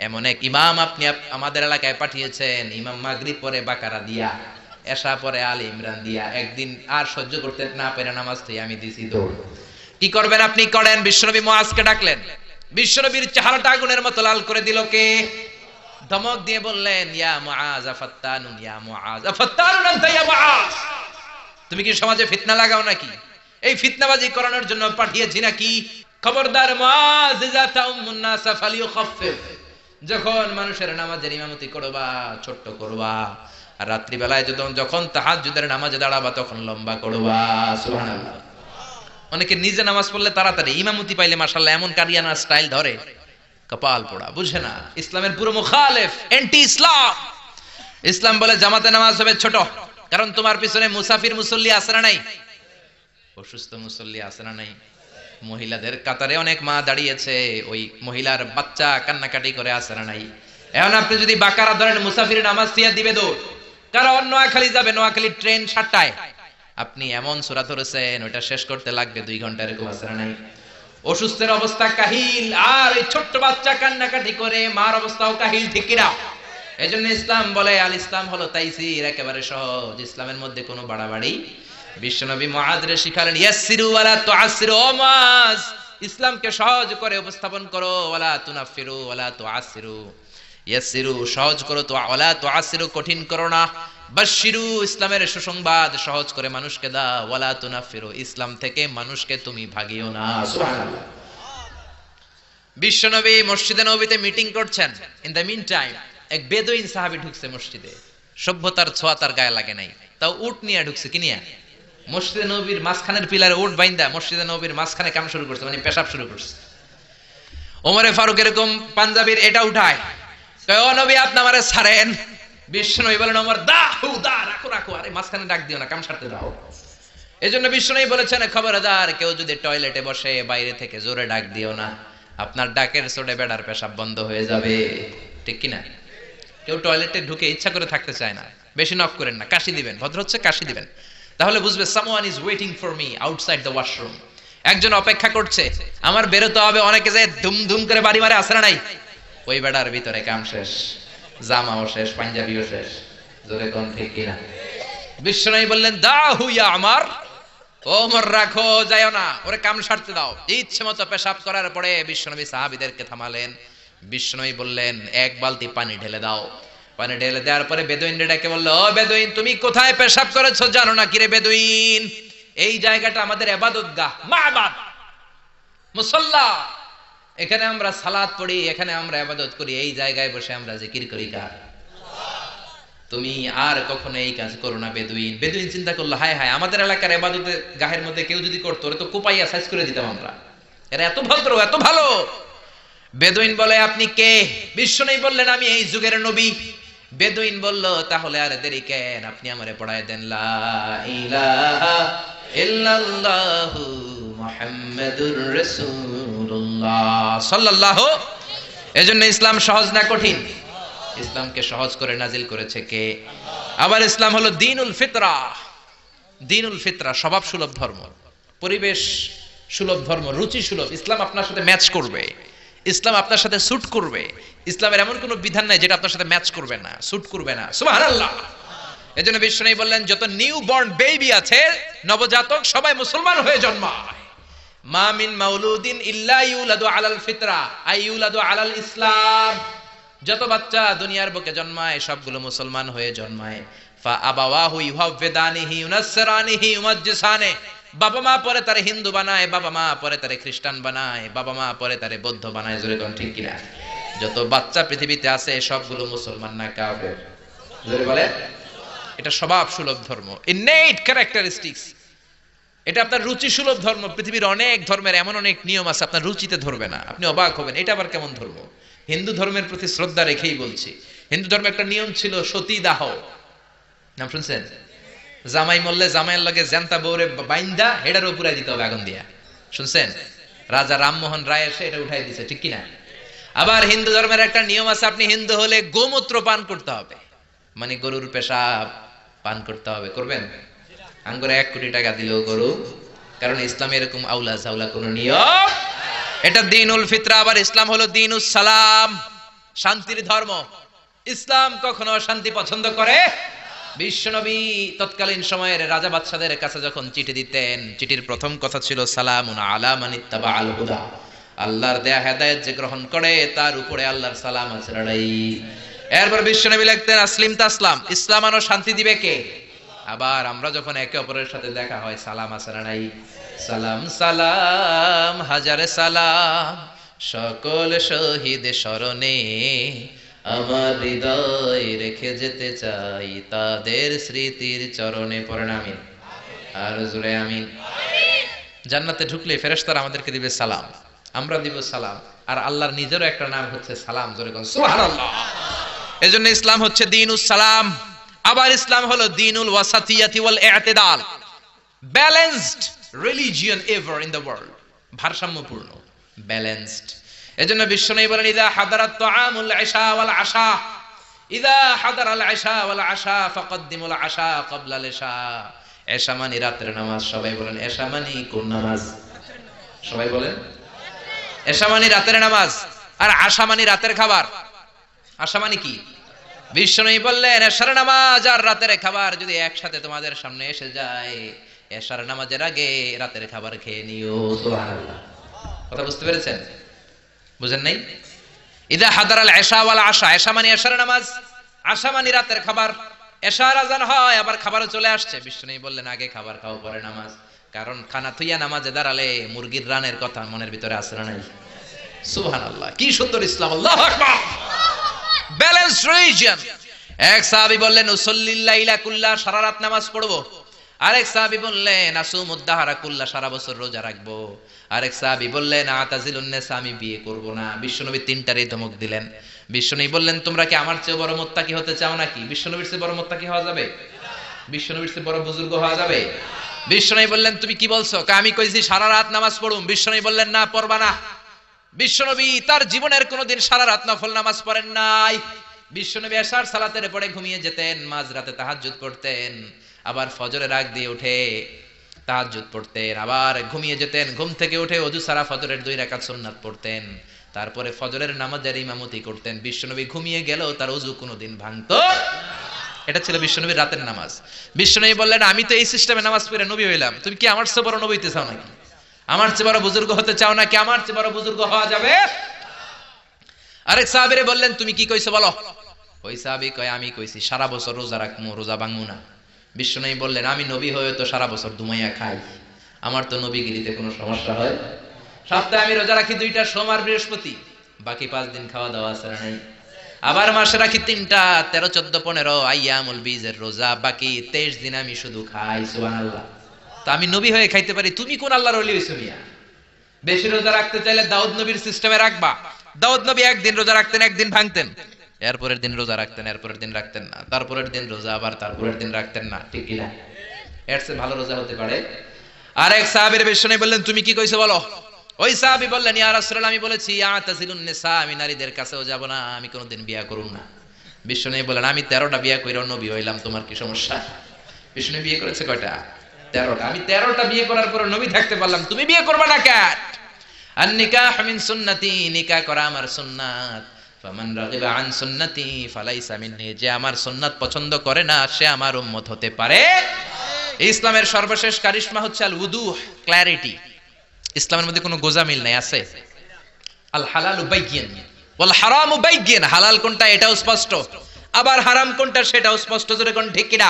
এমন এক ইমাম আপনি আমাদের এলাকায় পাঠিয়েছেন, ইমাম মাগরিব পরে বাকারা দিয়া, এশা পরে আলী ইমরান দিয়া, একদিন আর সহ্য করতে না পেরে নামাজ থেকে আমি দিছি দৌড়। কি করবেন আপনি? করেন। বিশ্বনবী মুআজকে ডাকলেন, বিশ্বনবীর চেহারাটা আগুনের মতো লাল করে দিল কে? ধমক দিয়ে বললেন, ইয়া মুআজ আফাত্তানুন, ইয়া মুআজ আফাত্তানুন আনতা ইয়া মুআজ, তুমি কি সমাজে ফিতনা লাগাও নাকি? এই ফিতনাবাজি করানোর জন্য পাঠিয়েছি নাকি? খবরদার মুআজ, ইযা তাউমুন নাস ফালিয়ুখাফফিফ, যখন মানুষের নামাজের ইমামতি করবা ছোট্ট করবা, আর রাত্রি বেলায় যখন তাহাজ্জুদের নামাজে দাঁড়াবা তখন লম্বা করবা। সুবহানাল্লাহ। অনেকে নিজে নামাজ পড়লে তাড়াতাড়ি, ইমামতি পাইলে মাশাআল্লাহ এমন কারিয়ানা স্টাইল ধরে, কপাল পোড়া, বুঝে না। ইসলামের পুরো মুখালেফ, এন্টি ইসলাম। ইসলাম বলে জামাতে নামাজ হবে ছোট, কারণ তোমার পিছনে মুসাফির মুসল্লি আছে না নাই? অসুস্থ মুসল্লি আছে না নাই? মহিলাদের কাতারে অনেক মা দাঁড়িয়েছে, ওই মহিলার বাচ্চা কান্নাকাটি করে আছে না নাই? এখন আপনি যদি বাকারা ধরেন, মুসাফির নামাজ দিয়া দিবে দৌড়, কারণ নোয়াখালী যাবে, নোয়াখালী ট্রেন 7টায়, আপনি এমন সূরা ধরেছেন ওইটা শেষ করতে লাগবে 2 ঘন্টা, এরকম আছে না নাই? অসুস্থের অবস্থা কাহিল, আর ওই ছোট্ট বাচ্চা কান্নাকাটি করে, মার অবস্থাও কাহিল। ঠিক কিনা? এজন্য ইসলাম বলে আল ইসলাম হলো তাইসির, একেবারে সহজ, ইসলামের মধ্যে কোনো বাড়াবাড়ি। বিশ্বনবী মুআযরে শিখালেন, ইয়াসসিরু ওয়ালা তুআসসিরু, ও মুআয, ইসলামকে সহজ করে উপস্থাপন করো, ওয়ালা তুনাফিরু ওয়ালা তুআসসিরু, ইয়াসসিরু সহজ করো, তো ওয়ালা তুআসসিরু কঠিন করো না। বাশশিরু ইসলামের সুসংবাদ সহজ করে মানুষকে দাও, ওয়ালা তুনাফিরু ইসলাম থেকে মানুষকে তুমি ভাগিও না। সুবহানাল্লাহ। বিশ্বনবী মসজিদে নববীতে মিটিং করছেন, ইন দ্য মিন টাইম এক বেদুইন সাহাবী ঢুকছে মসজিদে। সভ্যতার ছোঁয়া তার গায়ে লাগে নাই, তাও উট নিয়ে ঢুকছে। কি নিয়ে? মসজিদে নববীর মাঝখানের পিলারে উট বাইন্দা মসজিদে নববীর মাঝখানে কাম শুরু করছে, মানে পেশাব শুরু করছে। ওমরে ফারুক এরকম পাঞ্জাবির এটা উঠায়, কয় ও নবী আপনি আমারে ছাড়েন। বিশ্বনবী বলেন, ওমর দাহু দা, রাখো রাখো, আরে মাঝখানে ডাক দিও না, কাম সারতে দাও। এজন্য বিশ্বনবী বলেছেন, খবরদার, কেউ যদি টয়লেটে বসে বাইরে থেকে জোরে ডাক দিও না, আপনার ডাকের চোটে বেড়ার পেশাব বন্ধ হয়ে যাবে। ঠিক কিনা? কেউ টয়লেটে ঢুকে ইচ্ছা করে থাকতে চায় না, বেশি নক করেন না, কাশি দিবেন, ভদ্র হচ্ছে কাশি দিবেন, তাহলে বুঝবে someone is waiting for me outside the washroom. একজন অপেক্ষা করছে, আমার বেরোতে হবে। অনেকে যায় ধুম ধুম করে বাড়ি মারে, আসে না নাই? ওই বেড়ার ভিতরে কাম শেষ, জামাও শেষ, পাঞ্জাবিও শেষ। জোরে কোন ঠিক কিনা? বিশ্বনবী বললেন দাহু ইয়া আমার, ওমর রাখো, যাও না, ওরে কাম সারতে দাও। ইচ্ছে মতো পেশাব করার পরে বিশ্বনবী সাহাবীদেরকে থামালেন। বিশ্বনবী বললেন এক বালতি পানি ঢেলে দাও। পানি ঢেলে দেওয়ার পরে বেদুইনরে ডেকে বলল, ও বেদুইন, তুমি কোথায় পেশাব করেছো জানো না? কিরে বেদুইন, এই জায়গাটা আমাদের ইবাদতগাহ, মাবাদ, মুসাল্লা, এখানে আমরা সালাত পড়ি, এখানে আমরা ইবাদত করি, এই জায়গায় বসে আমরা জিকির করি কার? তুমি আর কখনো এই কাজ করো না বেদুইন। বেদুইন চিন্তা করলো, হায় হায়, আমাদের এলাকার ইবাদতের গাহের মধ্যে কেউ যদি করতো, ওরা তো কোপাইয়া সাইজ করে দিতাম আমরা, এরা এত ভদ্র, এত ভালো। বেদুইন বলে, আপনি কে? বিশ্বনবী বললেন, আমি এই যুগের নবী। বেদুইন বলল, তাহলে আর দেরি কেন, আপনি আমারে পড়ায় দেন লা ইলাহা ইল্লাল্লাহু মুহাম্মাদুর রাসূলুল্লাহ সাল্লাল্লাহু। এজন্য ইসলাম সহজ না কঠিন? ইসলামকে সহজ করে নাজিল করেছে কে? আবার ইসলাম হলো দ্বীনুল ফিতরা। দ্বীনুল ফিতরা স্বভাব সুলভ ধর্ম, পরিবেশ সুলভ ধর্ম, রুচি সুলভ। ইসলাম আপনার সাথে ম্যাচ করবে, ইসলাম আপনার সাথে স্যুট করবে। ইসলামের এমন কোনো বিধান নাই যেটা আপনার সাথে ম্যাচ করবে না, স্যুট করবে না। সুবহানাল্লাহ। এজন্য বিশ্বনবী বললেন, যত নিউ বর্ন বেবি আছে, নবজাতক, সবাই মুসলমান হয়ে জন্মায়। মা মিন মাউলুদিন ইল্লা ইউলাদু আলাল ফিতরা আই ইউলাদু আলাল ইসলাম। যত বাচ্চা দুনিয়ার বুকে জন্মায় সবগুলো মুসলমান হয়ে জন্মায়। ফা আবাওয়াহু ইউহাওয়িদানিহি ইউনাসসিরানিহি ইউমাজ্জিসানি। বাবা মা পরে তারে হিন্দু বানায়, বাবা মা পরে তারে খ্রিস্টান বানায়, বাবা মা পরে তারে বৌদ্ধ বানায়। জোরে কোন ঠিক কিনা? যত বাচ্চা পৃথিবীতে আছে সবগুলো মুসলমান না কাফের? জোরে বলে। এটা স্বভাব সুলভ ধর্ম, ইননেট ক্যারেক্টারিস্টিক্স। এটা আপনার রুচি সুলভ ধর্ম। পৃথিবীর অনেক ধর্মের এমন অনেক নিয়ম আছে আপনার রুচিতে ধরবে না, আপনি অবাক হবেন, এটা আবার কেমন ধর্ম? হিন্দু ধর্মের প্রতি শ্রদ্ধা রেখেই বলছি, হিন্দু ধর্মে একটা নিয়ম ছিল সতীদাহ। নাম শুনছেন? জামাই মরলে জামাইয়ের লগে জ্যান্তা বউরে বাইন্দা হেডার উপরে দিতে হবে আগুন দিয়া। শুনছেন? রাজা রামমোহন রায় এসে এটা উঠাই দিছে, ঠিক কিনা? আবার হিন্দু ধর্মের একটা নিয়ম আছে, আপনি হিন্দু হলে গোমূত্র পান করতে হবে, মানে গরুর পেশাব পান করতে হবে। করবেন? আঙ্গুরে 1 কোটি টাকা দিলেও গরু, কারণ ইসলামে এরকম আউলা জাউলা কোন নিয়ম। এটা দ্বীনুল ফিতরা। আবার ইসলাম হলো দ্বীনুস সালাম, শান্তির ধর্ম। ইসলাম কখনো শান্তি পছন্দ করে? বিশ্বনবী তৎকালীন সময়ের রাজা বাদশাদের কাছে যখন চিঠি দিতেন, চিঠির প্রথম কথা ছিল সালামুন আলা মান ইত্তাবা আল হুদা। আল্লাহর দেয়া হেদায়েত যে গ্রহণ করে তার উপরে আল্লাহর সালাম আছে লড়াই। এরপর বিশ্বনবী লিখতেন আসলিম তাসলাম, ইসলাম আনো শান্তি দিবে কে? আবার আমরা যখন একে অপরের সাথে দেখা হয় সালাম আছে না নাই? সালাম সালাম হাজারে সালাম, সকল শহীদ স্মরণে আমার হৃদয় রেখে যেতে চাই তাদের স্মৃতির চরণে। পড়েন আমিন, আর জোরে আমিন। জান্নাতে ঢুকলে ফেরেশতারা আমাদেরকে দিবে সালাম, আমরা দিব সালাম, আর আল্লাহর নিজেরও একটা নাম হচ্ছে সালাম। জোরে কোন সুবহানাল্লাহ। এজন্য ইসলাম হচ্ছে দ্বীনুস সালাম। আবার ইসলাম হলো দ্বীনুল ওয়াসাতিয়াতি ওয়াল ই'তিদাল, balanced religion ever in the world, ভারসাম্যপূর্ণ, ব্যালেন্সড। এজন্য বিশ্বনবী বলেন, ইযা হাদারাত তুআমুল ইশা ওয়াল আশা, ইযা হাদারাল ইশা ওয়াল আশা ফাকদ্দিমুল আশা ক্বাবলাল ইশা। ইশা মানে রাতের নামাজ। সবাই বলেন ইশা মানে কোন নামাজ? সবাই বলেন ইশা মানে রাতের নামাজ, আর আশা মানে রাতের খাবার। আশা মানে কি? বিশ্বনবী বললেন এশার নামাজ আর রাতের খাবার যদি একসাথে তোমাদের সামনে এসে যায়, এশার নামাজের আগে রাতের খাবার খেয়ে নিও। সুবহানাল্লাহ। কথা বুঝতে পেরেছেন? বুঝেন নাই? ইদা হাদারাল ইশা ওয়াল আশা, ইশা মানে এশার নামাজ, আশা মানে রাতের খাবার। এশার আযান হয়, আবার খাবারও চলে আসছে। বিশ্বনবী বললেন আগে খাবার খাও পরে নামাজ, কারণ খানা থুইয়া নামাজে দাঁড়ালে মুরগির রানের কথা মনের ভিতরে আসে না নাই? সুবহানাল্লাহ। কি সুন্দর ইসলাম! আল্লাহু আকবার। Balance religion. এক সাহাবী বললেন উসাল্লিল লাইলা কুল্লা, সারা রাত নামাজ পড়বো। আরেক সাহাবী বললেন আসুমুদ দাহরা কুল্লা, সারা বছর রোজা রাখবো। আরেক সাহাবী বললেন আতাজিলুন নিসা, আমি বিয়ে করব না। বিশ্বনবী তিনটারই ধমক দিলেন। বিশ্বনবী বললেন তোমরা কি আমার চেয়ে বড় মুত্তাকি হতে চাও নাকি? বিশ্বনবীর চেয়ে বড় মুত্তাকি হওয়া যাবে? বিশ্বনবীর চেয়ে বড় বুজুর্গ হওয়া যাবে? বিশ্বনবী বললেন তুমি কি বলছো? আমি কইছি সারা রাত নামাজ পড়ুম। বিশ্বনবী বললেন না, পড়বা না। বিশ্বনবী তার জীবনের কোনোদিন সারা রাত নফল নামাজ পড়েন নাই। বিশ্বনবী এশার সালাতের পরে ঘুমিয়ে যেতেন, মাঝরাতে তাহাজ্জুদ পড়তেন, আবার ফজরের আগ দিয়ে উঠে তাহাজ্জুদ পড়তেন, আবার ঘুমিয়ে যেতেন, ঘুম থেকে উঠে ওযু সারা ফজরের 2 রাকাত সুন্নাত পড়তেন, তারপরে ফজরের নামাজের ইমামতি করতেন। বিশ্বনবী ঘুমিয়ে গেলেও তার ওযু কোনোদিন ভাঙতো না। এটা ছিল বিশ্বনবীর রাতের নামাজ। বিশ্বনবী বললেন, আমি তো এই সিস্টেমে নামাজ পড়ে নবী হইলাম, তুমি কি আমার চেয়ে বড় নবী হইতে চাও নাকি? আমার চেয়ে বড় বুজুর্গ হতে চাও নাকি? আমার চেয়ে বড় বুজুর্গ হওয়া যাবে? আরেক সাহাবীরে বললেন, তুমি কি কইছো বলো। ওই সাহাবী কয়, আমি কইছি সারা বছর রোজা রাখমু, রোজা ভাঙমু না। বিশ্বনবী বললেন, আমি নবী হয়ে তো সারা বছর দুমাইয়া খাই, আমার তো নবীগিরিতে কোনো সমস্যা হয়? সপ্তাহে আমি রোজা রাখি 2টা, সোমবার বৃহস্পতি, বাকি 5 দিন খাওয়া দাওয়া আছে না নাই? আবার মাসে রাখি 3টা, 13, 14, 15 আইয়ামুল বীজের রোজা, বাকি 23 দিন আমি শুধু খাই। সুবহানাল্লাহ। তো আমি নবী হয়ে খাইতে পারি, তুমি কোন আল্লাহর ওলি হইছো মিয়া? বেশি রোজা রাখতে চাইলে দাউদ নবীর সিস্টেমে রাখবা। দাউদ নবী একদিন রোজা রাখতেন, একদিন ভাঙতেন, এরপরের দিন রোজা রাখতেন, এরপরের দিন রাখতেন না, তারপরের দিন রোজা, আবার তারপরের দিন রাখতেন না। ঠিক কি না? এর চেয়ে ভালো রোজা হতে পারে? আরেক সাহাবীর বিশ্বনবী বললেন, তুমি কি কইছো বলো। ওই সাহাবী বললেন, ইয়া রাসূলুল্লাহ, আমি বলেছি আতাজিলুন নিসা, আমি নারীদের কাছেও যাব না, আমি কোনোদিন বিয়ে করব না। বিশ্বনবী বললেন, আমি 13টা বিয়ে কইরা নবী হইলাম, তোমার কি সমস্যা? বিশ্বনবী বিয়ে করেছে কয়টা? 13টা। আমি 13টা বিয়ে করার পর নবী থাকতে পারলাম, তুমি বিয়ে করবে না কেন? আন নিকাহ মিন সুন্নতি, নিকাহ করা আমার সুন্নাত। ফামান রাগিবা আন সুন্নতি ফালাইসা মিন্নি, যে আমার সুন্নাত পছন্দ করে না সে আমার উম্মত হতে পারে। ইসলামের সর্বশেষ কারিশমা হচ্ছে আল উদুহ, ক্ল্যারিটি। ইসলামের মধ্যে কোনো গোজামিল নাই, আছে আল হালালু বাইয়িন ওয়াল হারামু বাইয়িন। হালাল কোনটা এটাও স্পষ্ট, আবার হারাম কোনটা সেটাও স্পষ্ট। জোরে কোন ঠিক কিনা?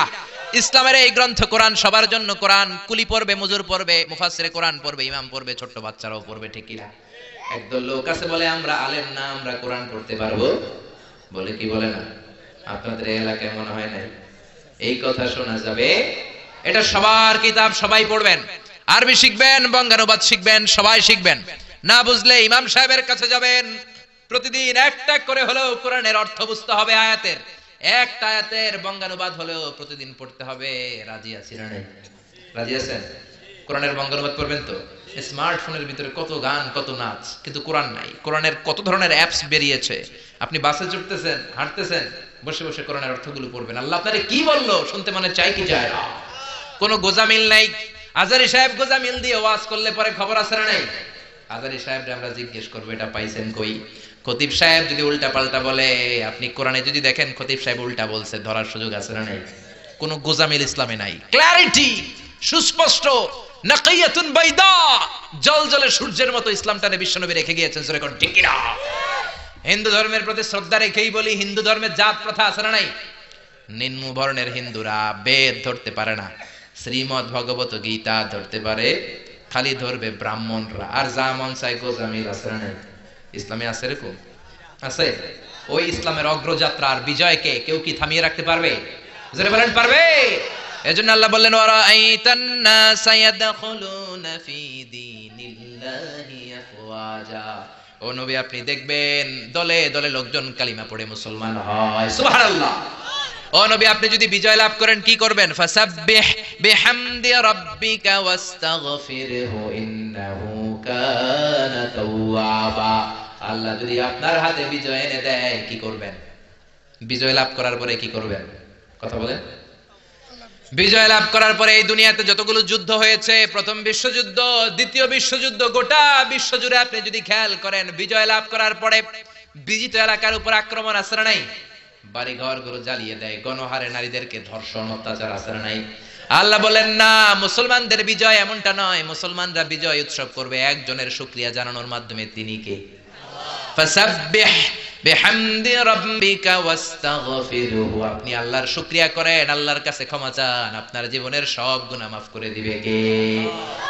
ইসলামের এই গ্রন্থ কোরআন সবার জন্য। কোরআন কুলি পড়বে, মজুর পড়বে, মুফাসসিরে কোরআন পড়বে, ইমাম পড়বে, ছোট বাচ্চারাও পড়বে। ঠিক কিনা? একদল লোক আছে বলে আমরা আলেম না, আমরা কোরআন পড়তে পারবো, বলে কি বলে না? আপনাদের এই এলাকায় মনে হয় নাই এই কথা শোনা যাবে? এটা সবার কিতাব, সবাই পড়বেন, আরবি শিখবেন, বঙ্গানুবাদ শিখবেন, সবাই শিখবেন। না বুঝলে ইমাম সাহেবের কাছে যাবেন, প্রতিদিন একটা করে হলেও কোরআনের অর্থ বুঝতে হবে। আয়াতের একটা আয়াতের বঙ্গানুবাদ হলেও প্রতিদিন পড়তে হবে। রাজি আছি না নাই? রাজি আছেন? কোরআনের বঙ্গানুবাদ করবেন তো? স্মার্টফোনের ভিতরে কত গান, কত নাচ, কিন্তু কোরআন নাই। কোরআনের কত ধরনের অ্যাপস বেরিয়েছে। আপনি বাসে চড়তেছেন, হাঁটতেছেন, বসে বসে কোরআনের অর্থগুলো পড়বেন। আল্লাহ আপনারে কি বললো শুনতে মনে চাই কি চায় না? কোনো গোজামিল নাই। আজারি সাহেব গোজামিল দিয়ে ওয়াজ করলে পরে খবর আছে না নাই? আজারি সাহেবরে আমরা জিজ্ঞেস করবো, এটা পাইছেন কই? খতিব সাহেব যদি উল্টা পাল্টা বলে, আপনি কোরআনে যদি দেখেন খতিব সাহেব উল্টা বলছে, ধরার সুযোগ আছে না নাই? কোনো গোজামিল ইসলামে নাই। ক্ল্যারিটি, সুস্পষ্ট, নাকিয়াতুন বাইদা, জলজলে সূর্যের মতো ইসলামটারে বিশ্বনবী রেখে গিয়েছেন। জোরে কোন ঠিক কিনা? হিন্দু ধর্মের প্রতি শ্রদ্ধা রেখেই বলি, হিন্দু ধর্মের জাত প্রথা আছে না নাই? নিম্ন বর্ণের হিন্দুরা বেদ ধরতে পারে না, শ্রীমদ ভগবত গীতা ধরতে পারে, খালি ধরবে ব্রাহ্মণরা। আর যা মন চাই গোজামিল আছে না নাই? ইসলামে আছে এরকম? আছে? ওই ইসলামের অগ্রযাত্রা আর বিজয়কে কেউ কি থামিয়ে রাখতে পারবে? জোরে বলেন, পারবে? এজন্য আল্লাহ বললেন, ওয়ারাআইতান নাসা ইয়াদখুলুনা ফি দীনিল্লাহি আফওয়াজা। ও নবী, আপনি দেখবেন দলে দলে লোকজন কালিমা পড়ে মুসলমান হয়। সুবহানাল্লাহ। ও নবী, আপনি যদি বিজয় লাভ করেন কি করবেন? ফাসাব্বিহ বিহামদি রাব্বিকা ওয়াস্তাগফিরহু ইন্নাহু কানা তাওয়াবা। আল্লাহ যদি আপনার হাতে বিজয় এনে দেয় কি করবেন? বিজয় লাভ করার পরে কি করবেন? কথা বলেন। বিজয় লাভ করার পরে এই দুনিয়াতে যতগুলো যুদ্ধ হয়েছে, প্রথম বিশ্বযুদ্ধ, দ্বিতীয় বিশ্বযুদ্ধ, গোটা বিশ্ব জুড়ে আপনি যদি খেয়াল করেন, বিজয় লাভ করার পরে বিজিত এলাকার উপর আক্রমণ আছে না নাই? বাড়ি ঘর গুলো জ্বালিয়ে দেয়, গণহারে নারীদেরকে ধর্ষণ, অত্যাচার আছে না নাই? আল্লাহ বলেন না, মুসলমানদের বিজয় এমনটা নয়। মুসলমানরা বিজয় উৎসব করবে একজনের শুকরিয়া জানানোর মাধ্যমে, তিনি কে? ফাসাব্বিহ বিহামদি রাব্বিকা ওয়াস্তাগফিরহু। আপনি আল্লাহর শুকরিয়া করেন, আল্লাহর কাছে ক্ষমা চান, আপনার জীবনের সব গুনাহ মাফ করে দিবে কে?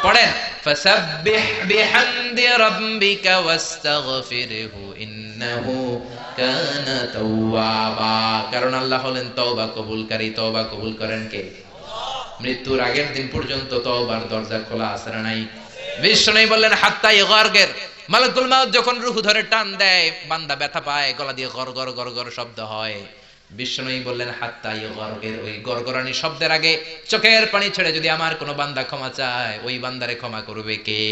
পড়েন, ফাসাব্বিহ বিহামদি রাব্বিকা ওয়াস্তাগফিরহু ইন্নাহু কানা তাওয়াবা। কারণ আল্লাহ হলেন তওবা কবুলকারী। তওবা কবুল করেন কে? মৃত্যুর আগের দিন পর্যন্ত তওবার দরজা খোলা আছে না নাই? বিশ্বনবী বললেন, হাত্তা ইগারগের, মালাকুল মাউত যখন রূহ ধরে টান দেয়, বান্দা ব্যথা পায়, গলা দিয়ে গরগর গরগর শব্দ হয়। বিশ্বনবী বললেন, হাত্তা ইগারগের, ওই গরগরানি শব্দের আগে চোখের পানি ছেড়ে যদি আমার কোনো বান্দা ক্ষমা চায়, ওই বান্দারে ক্ষমা করবে কে?